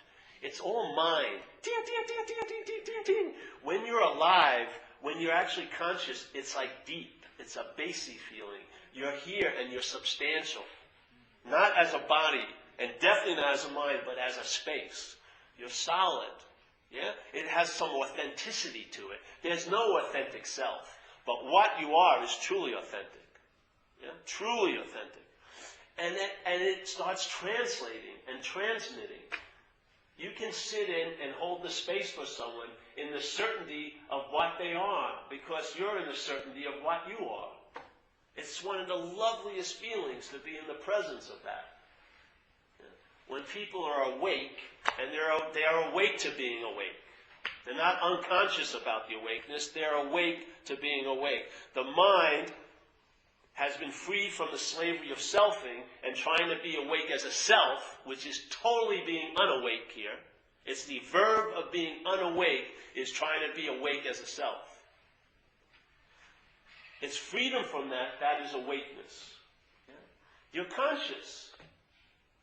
It's all mind. Ding, ding, ding, ding, ding, ding, ding, ding. When you're alive, when you're actually conscious, it's like deep. It's a bassy feeling. You're here and you're substantial. Not as a body, and definitely not as a mind, but as a space. You're solid. Yeah? It has some authenticity to it. There's no authentic self. But what you are is truly authentic. Yeah? Truly authentic. And it starts translating and transmitting. You can sit in and hold the space for someone in the certainty of what they are, because you're in the certainty of what you are. It's one of the loveliest feelings to be in the presence of that. When people are awake, and they are awake to being awake. They're not unconscious about the awakeness, they're awake to being awake. The mind has been freed from the slavery of selfing and trying to be awake as a self, which is totally being unawake here. It's the verb of being unawake is trying to be awake as a self. It's freedom from that, that is awakeness. Yeah? You're conscious.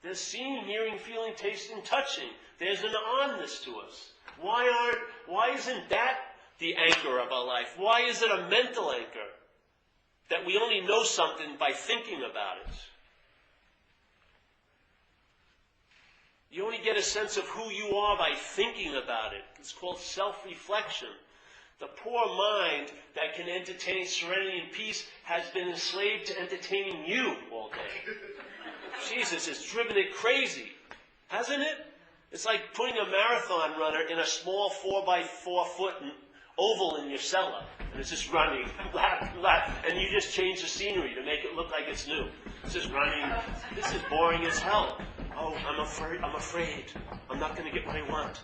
There's seeing, hearing, feeling, tasting, touching. There's an onness to us. Why isn't that the anchor of our life? Why is it a mental anchor? That we only know something by thinking about it. You only get a sense of who you are by thinking about it. It's called self-reflection. The poor mind that can entertain serenity and peace has been enslaved to entertaining you all day. Jesus, it's driven it crazy, hasn't it? It's like putting a marathon runner in a small 4x4 foot oval in your cellar, and it's just running, lap, lap, and you just change the scenery to make it look like it's new. It's just running. This is boring as hell. Oh, I'm afraid. I'm not going to get what I want.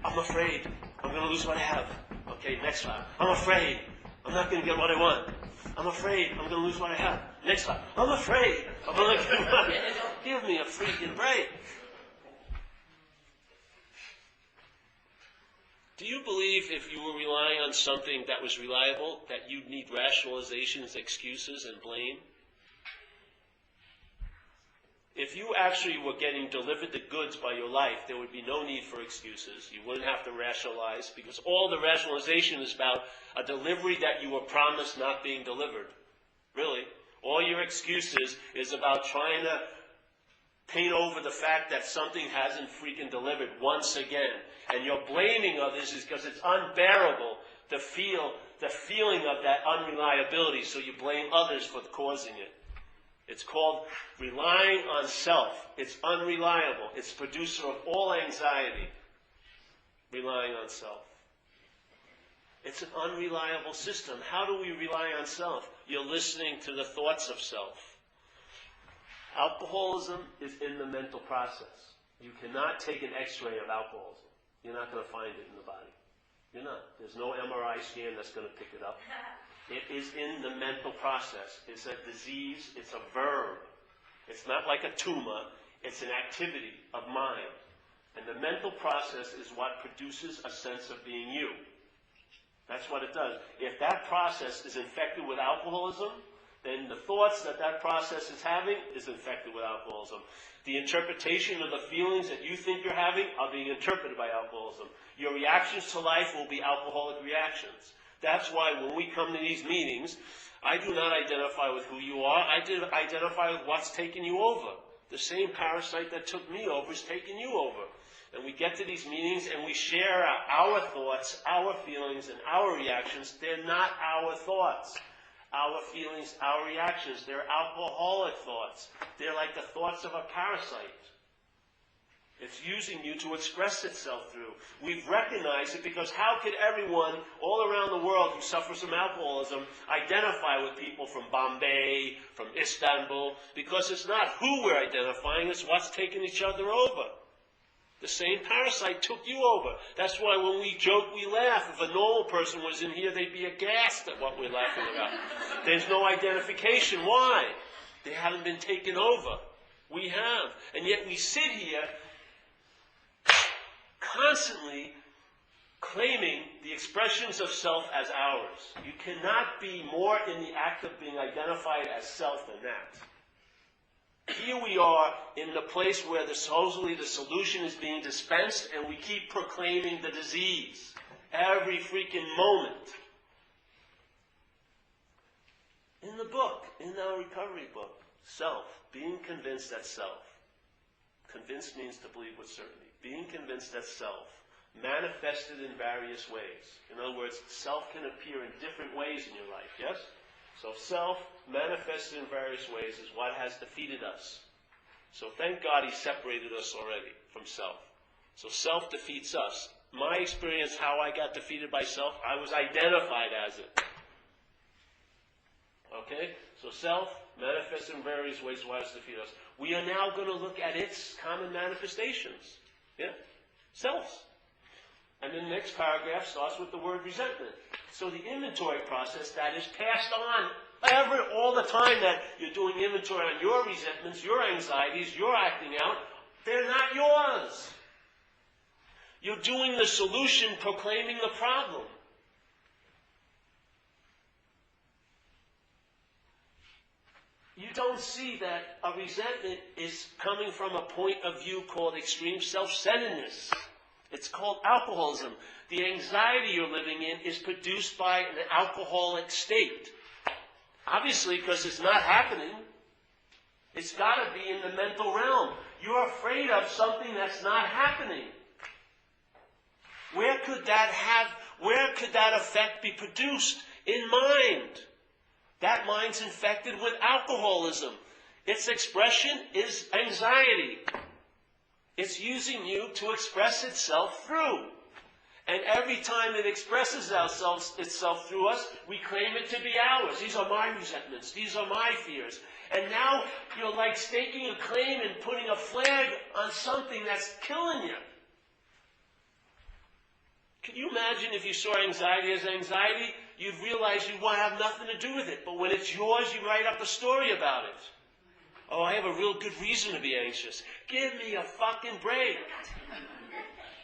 I'm afraid. I'm going to lose what I have. Okay, next time. I'm afraid. I'm not going to get what I want. I'm afraid I'm going to lose what I have. Next time. I'm afraid I'm going to get what I have. Give me a freaking break. Do you believe if you were relying on something that was reliable, that you'd need rationalizations, excuses, and blame? If you actually were getting delivered the goods by your life, there would be no need for excuses. You wouldn't have to rationalize, because all the rationalization is about a delivery that you were promised not being delivered. Really. All your excuses is about trying to paint over the fact that something hasn't freaking delivered once again. And your blaming of this is because it's unbearable to feel the feeling of that unreliability, so you blame others for causing it. It's called relying on self. It's unreliable. It's producer of all anxiety. Relying on self. It's an unreliable system. How do we rely on self? You're listening to the thoughts of self. Alcoholism is in the mental process. You cannot take an x-ray of alcoholism. You're not going to find it in the body. You're not. There's no MRI scan that's going to pick it up. It is in the mental process. It's a disease. It's a verb. It's not like a tumor. It's an activity of mind. And the mental process is what produces a sense of being you. That's what it does. If that process is infected with alcoholism, then the thoughts that that process is having is infected with alcoholism. The interpretation of the feelings that you think you're having are being interpreted by alcoholism. Your reactions to life will be alcoholic reactions. That's why when we come to these meetings, I do not identify with who you are. I identify with what's taken you over. The same parasite that took me over is taking you over. And we get to these meetings and we share our thoughts, our feelings, and our reactions. They're not our thoughts, our feelings, our reactions. They're alcoholic thoughts. They're like the thoughts of a parasite. It's using you to express itself through. We've recognized it because how could everyone all around the world who suffers from alcoholism identify with people from Bombay, from Istanbul? Because it's not who we're identifying, it's what's taken each other over. The same parasite took you over. That's why when we joke, we laugh. If a normal person was in here, they'd be aghast at what we're laughing about. There's no identification. Why? They haven't been taken over. We have. And yet we sit here constantly claiming the expressions of self as ours. You cannot be more in the act of being identified as self than that. Here we are in the place where supposedly the solution is being dispensed, and we keep proclaiming the disease every freaking moment. In the book, in our recovery book, self, being convinced that self. Convinced means to believe with certainty. Being convinced that self, manifested in various ways. In other words, self can appear in different ways in your life, yes? So self, manifested in various ways, is what has defeated us. So thank God he separated us already from self. So self defeats us. My experience, how I got defeated by self, I was identified as it. Okay? So self, manifested in various ways, is what has defeated us. We are now going to look at its common manifestations. Yeah? Self. And then the next paragraph starts with the word resentment. So the inventory process that is passed on all the time that you're doing inventory on your resentments, your anxieties, your acting out, they're not yours. You're doing the solution, proclaiming the problem. You don't see that a resentment is coming from a point of view called extreme self-centeredness. It's called alcoholism. The anxiety you're living in is produced by an alcoholic state. Obviously, because it's not happening. It's got to be in the mental realm. You're afraid of something that's not happening. Where could that effect be produced? In mind. That mind's infected with alcoholism. Its expression is anxiety. It's using you to express itself through. And every time it expresses itself through us, we claim it to be ours. These are my resentments. These are my fears. And now you're like staking a claim and putting a flag on something that's killing you. Can you imagine if you saw anxiety as anxiety? You'd realize you want to have nothing to do with it. But when it's yours, you write up a story about it. Oh, I have a real good reason to be anxious. Give me a fucking break.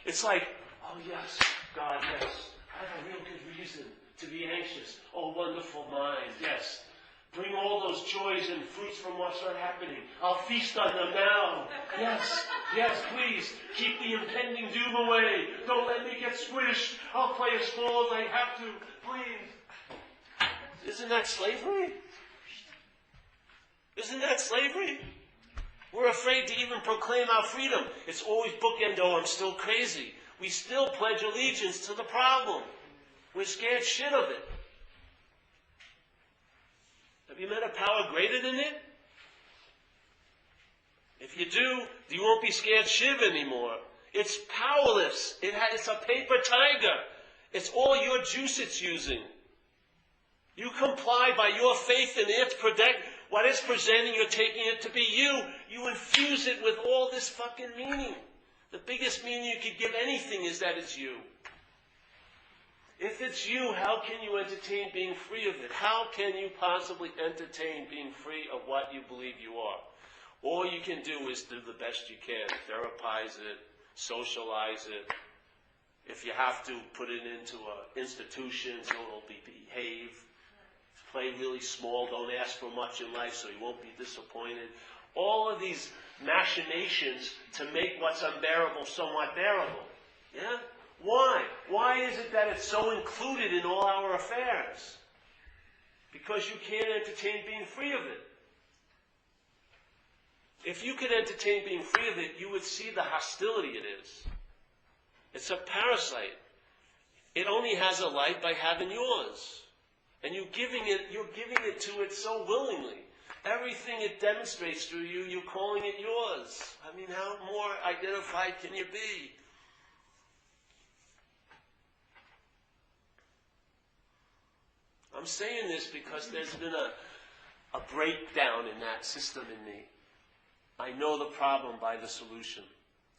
It's like, oh yes, God, yes. I have a real good reason to be anxious. Oh, wonderful mind, yes. Bring all those joys and fruits from what's not happening. I'll feast on them now. Yes, yes, please. Keep the impending doom away. Don't let me get squished. I'll play as small as I have to. Please. Isn't that slavery? Isn't that slavery? We're afraid to even proclaim our freedom. It's always bookend, oh, I'm still crazy. We still pledge allegiance to the problem. We're scared shit of it. Have you met a power greater than it? If you do, you won't be scared shiv anymore. It's powerless. It's a paper tiger. It's all your juice it's using. You comply by your faith in it. What it's presenting, you're taking it to be you. You infuse it with all this fucking meaning. The biggest meaning you could give anything is that it's you. If it's you, how can you entertain being free of it? How can you possibly entertain being free of what you believe you are? All you can do is do the best you can. Therapize it, socialize it. If you have to, put it into an institution so it'll behave. Play really small, don't ask for much in life so you won't be disappointed. All of these machinations to make what's unbearable somewhat bearable. Yeah? Why? Why is it that it's so included in all our affairs? Because you can't entertain being free of it. If you could entertain being free of it, you would see the hostility it is. It's a parasite. It only has a life by having yours. And you're giving it to it so willingly. Everything it demonstrates through you, you're calling it yours. I mean, how more identified can you be? I'm saying this because there's been a breakdown in that system in me. I know the problem by the solution.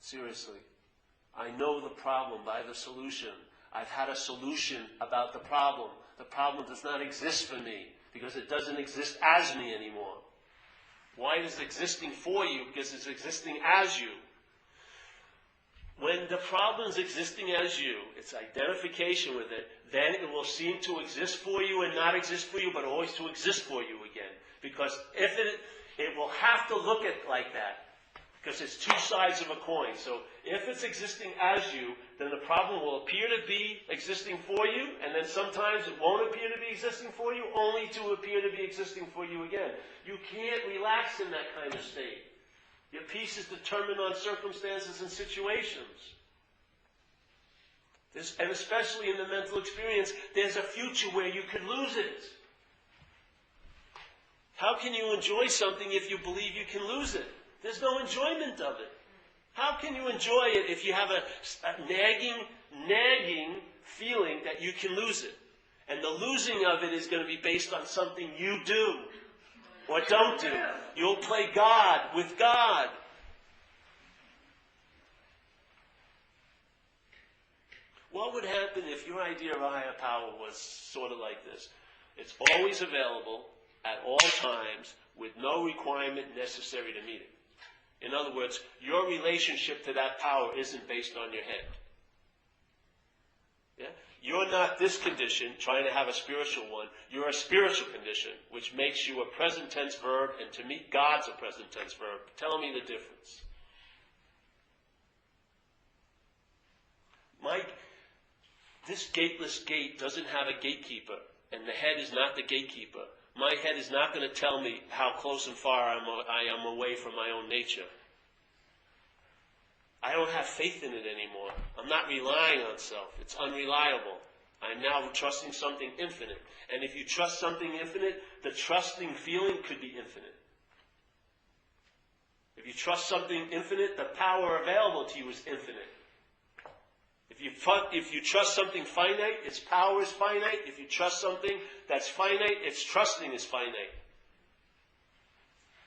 Seriously. I know the problem by the solution. I've had a solution about the problem. The problem does not exist for me because it doesn't exist as me anymore. Why is it existing for you? Because it's existing as you. When the problem is existing as you, it's identification with it, then it will seem to exist for you and not exist for you, but always to exist for you again. Because if it will have to look at like that. Because it's two sides of a coin. So if it's existing as you, then the problem will appear to be existing for you, and then sometimes it won't appear to be existing for you, only to appear to be existing for you again. You can't relax in that kind of state. Your peace is determined on circumstances and situations. And especially in the mental experience, there's a future where you could lose it. How can you enjoy something if you believe you can lose it? There's no enjoyment of it. How can you enjoy it if you have a nagging feeling that you can lose it? And the losing of it is going to be based on something you do or don't do. You'll play God with God. What would happen if your idea of a higher power was sort of like this? It's always available at all times with no requirement necessary to meet it. In other words, your relationship to that power isn't based on your head. Yeah? You're not this condition trying to have a spiritual one. You're a spiritual condition, which makes you a present tense verb, and to meet God's a present tense verb. Tell me the difference. This gateless gate doesn't have a gatekeeper, and the head is not the gatekeeper. My head is not going to tell me how close and far I am away from my own nature. I don't have faith in it anymore. I'm not relying on self. It's unreliable. I'm now trusting something infinite. And if you trust something infinite, the trusting feeling could be infinite. If you trust something infinite, the power available to you is infinite. If you trust something finite, its power is finite. If you trust something that's finite, its trusting is finite.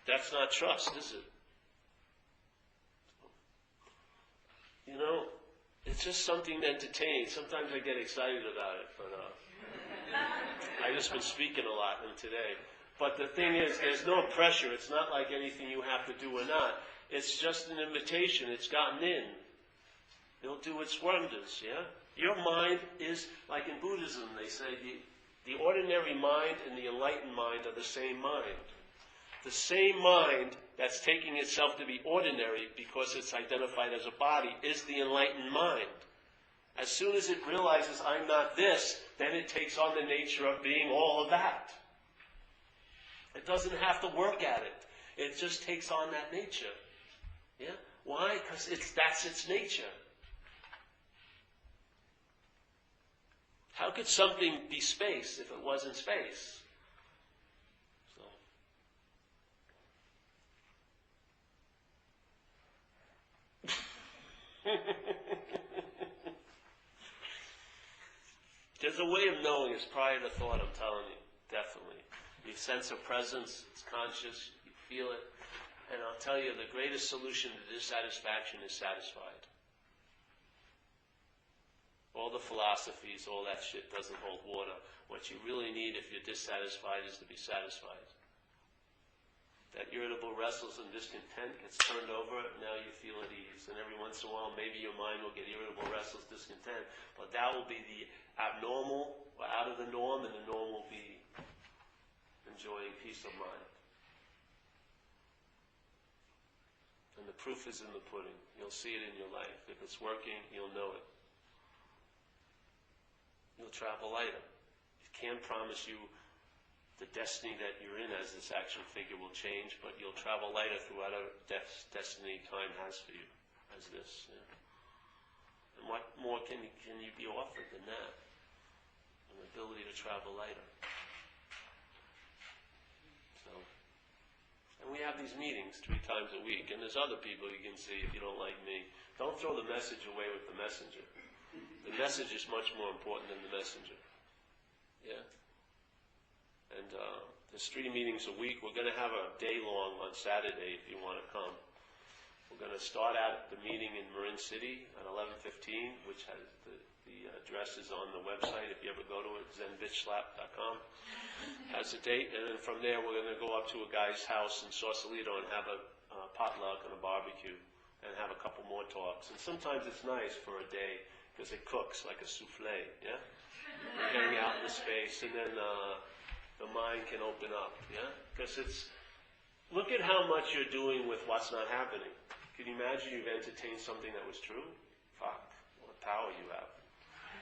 That's not trust, is it? You know, it's just something to entertain. Sometimes I get excited about it, but I've just been speaking a lot today. But the thing is, there's no pressure. It's not like anything you have to do or not. It's just an invitation. It's gotten in. It'll do its wonders, yeah? Your mind is, like in Buddhism, they say, the ordinary mind and the enlightened mind are the same mind. The same mind that's taking itself to be ordinary because it's identified as a body is the enlightened mind. As soon as it realizes I'm not this, then it takes on the nature of being all of that. It doesn't have to work at it. It just takes on that nature. Yeah? Why? Because that's its nature. How could something be space if it wasn't space? There's a way of knowing it's prior to thought, I'm telling you, definitely. Your sense of presence, it's conscious, you feel it. And I'll tell you, the greatest solution to dissatisfaction is satisfied. All the philosophies, all that shit doesn't hold water. What you really need if you're dissatisfied is to be satisfied. That irritable, restless, and discontent gets turned over, now you feel at ease. And every once in a while, maybe your mind will get irritable, restless, discontent, but that will be the abnormal, or out of the norm, and the norm will be enjoying peace of mind. And the proof is in the pudding. You'll see it in your life. If it's working, you'll know it. You'll travel lighter. It can't promise you the destiny that you're in as this action figure will change, but you'll travel lighter through whatever destiny time has for you as this. Yeah. And what more can you be offered than that? An ability to travel lighter. So, and we have these meetings 3 times a week, and there's other people you can see if you don't like me. Don't throw the message away with the messenger. The message is much more important than the messenger. Yeah? And there's 3 meetings a week. We're going to have a day long on Saturday if you want to come. We're going to start at the meeting in Marin City at 11:15, which has the address is on the website. If you ever go to it, zenbitchlap.com has a date. And then from there, we're going to go up to a guy's house in Sausalito and have a potluck and a barbecue and have a couple more talks. And sometimes it's nice for a day because it cooks like a souffle, yeah? Hang out in the space, and then the mind can open up, yeah? Because look at how much you're doing with what's not happening. Can you imagine you've entertained something that was true? Fuck, what power you have.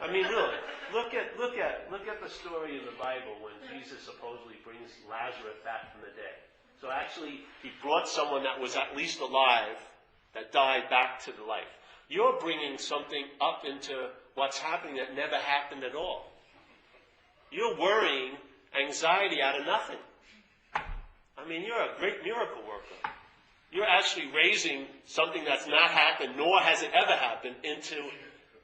I mean, really, look at the story in the Bible when Jesus supposedly brings Lazarus back from the dead. So actually, he brought someone that was at least alive, that died back to the life. You're bringing something up into what's happening that never happened at all. You're worrying anxiety out of nothing. I mean, you're a great miracle worker. You're actually raising something that's not happened, nor has it ever happened, into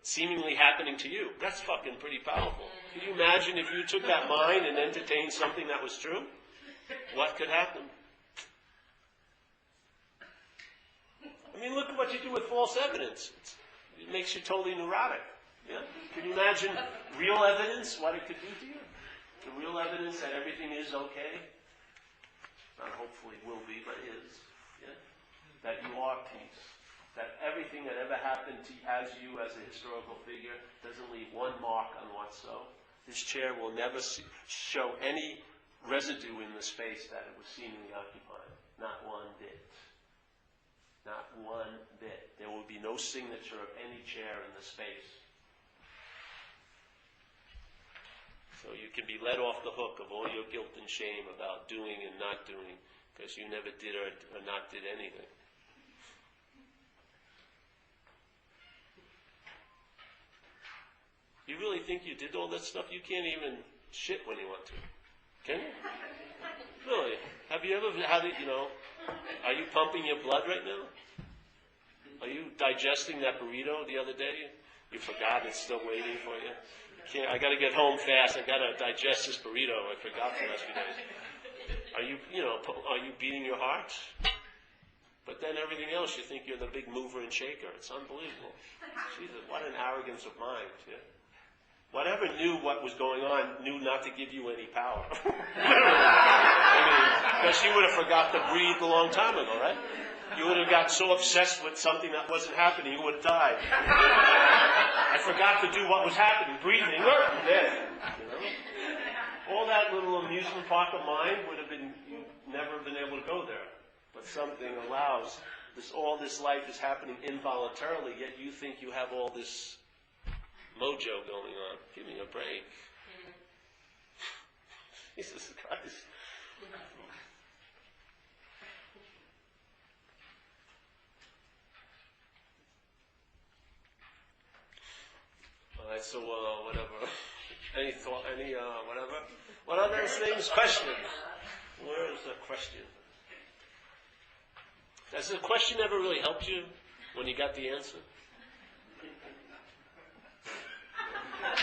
seemingly happening to you. That's fucking pretty powerful. Can you imagine if you took that mind and entertained something that was true? What could happen? I mean, look at what you do with false evidence. It makes you totally neurotic. Yeah? Can you imagine real evidence, what it could do to you? The real evidence that everything is okay? Not hopefully will be, but is. Yeah? That you are peace. That everything that ever happened to as you as a historical figure doesn't leave one mark on what's so. This chair will never show any residue in the space that it was seemingly occupying. Not one bit. Not one bit. There will be no signature of any chair in the space. So you can be let off the hook of all your guilt and shame about doing and not doing because you never did or not did anything. You really think you did all that stuff? You can't even shit when you want to. Can you? Really? Have you ever had it, are you pumping your blood right now? Are you digesting that burrito the other day? You forgot it's still waiting for you? I got to get home fast. I got to digest this burrito. I forgot for the last few days. Are you beating your heart? But then everything else, you think you're the big mover and shaker. It's unbelievable. Jesus, what an arrogance of mind. Yeah? Whatever knew what was going on knew not to give you any power. Because you would have forgot to breathe a long time ago, right? You would have got so obsessed with something that wasn't happening, you would have died. I forgot to do what was happening, breathing, dead. All that little amusement park of mind would have been, you'd never have been able to go there. But something allows, all this life is happening involuntarily, yet you think you have all this mojo going on. Give me a break. Jesus Christ. All right, so whatever. Any thought? Whatever. What other things? Question. Where is the question? Has the question ever really helped you when you got the answer? I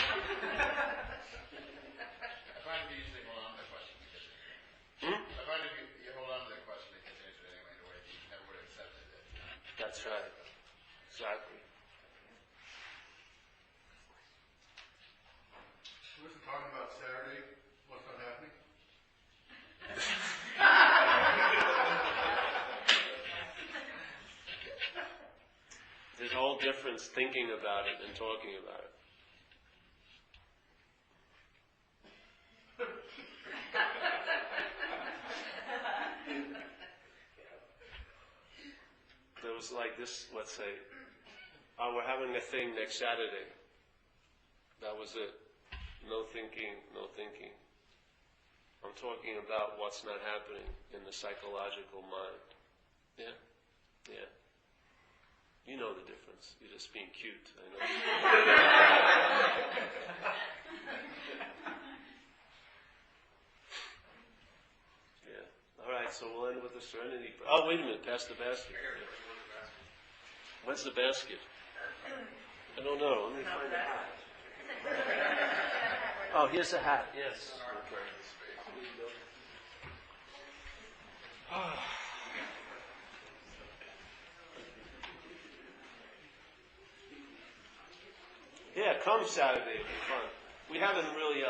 find if you usually hold on to the question because I find if you hold on to the question, it gets answered anyway in a way you never would have accepted it. That's right. Exactly. difference thinking about it and talking about it. There was like this, let's say, we're having a thing next Saturday. That was it. No thinking, no thinking. I'm talking about what's not happening in the psychological mind. Yeah? Yeah. You know the difference. You're just being cute, I know. Yeah. All right, so we'll end with the serenity. Oh, wait a minute. Pass the basket. What's the basket? I don't know. Let me find the hat. Oh, here's the hat. Yes. Okay. Yeah, come Saturday. It'll be fun. We haven't really,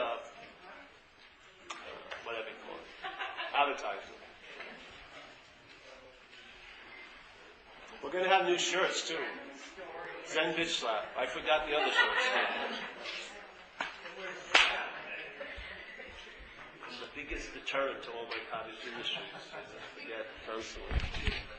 whatever you call it, advertised it. We're going to have new shirts, too. Zen Bitch Slap. I forgot the other shirts. I'm the biggest deterrent to all my cottage industries. I forget constantly.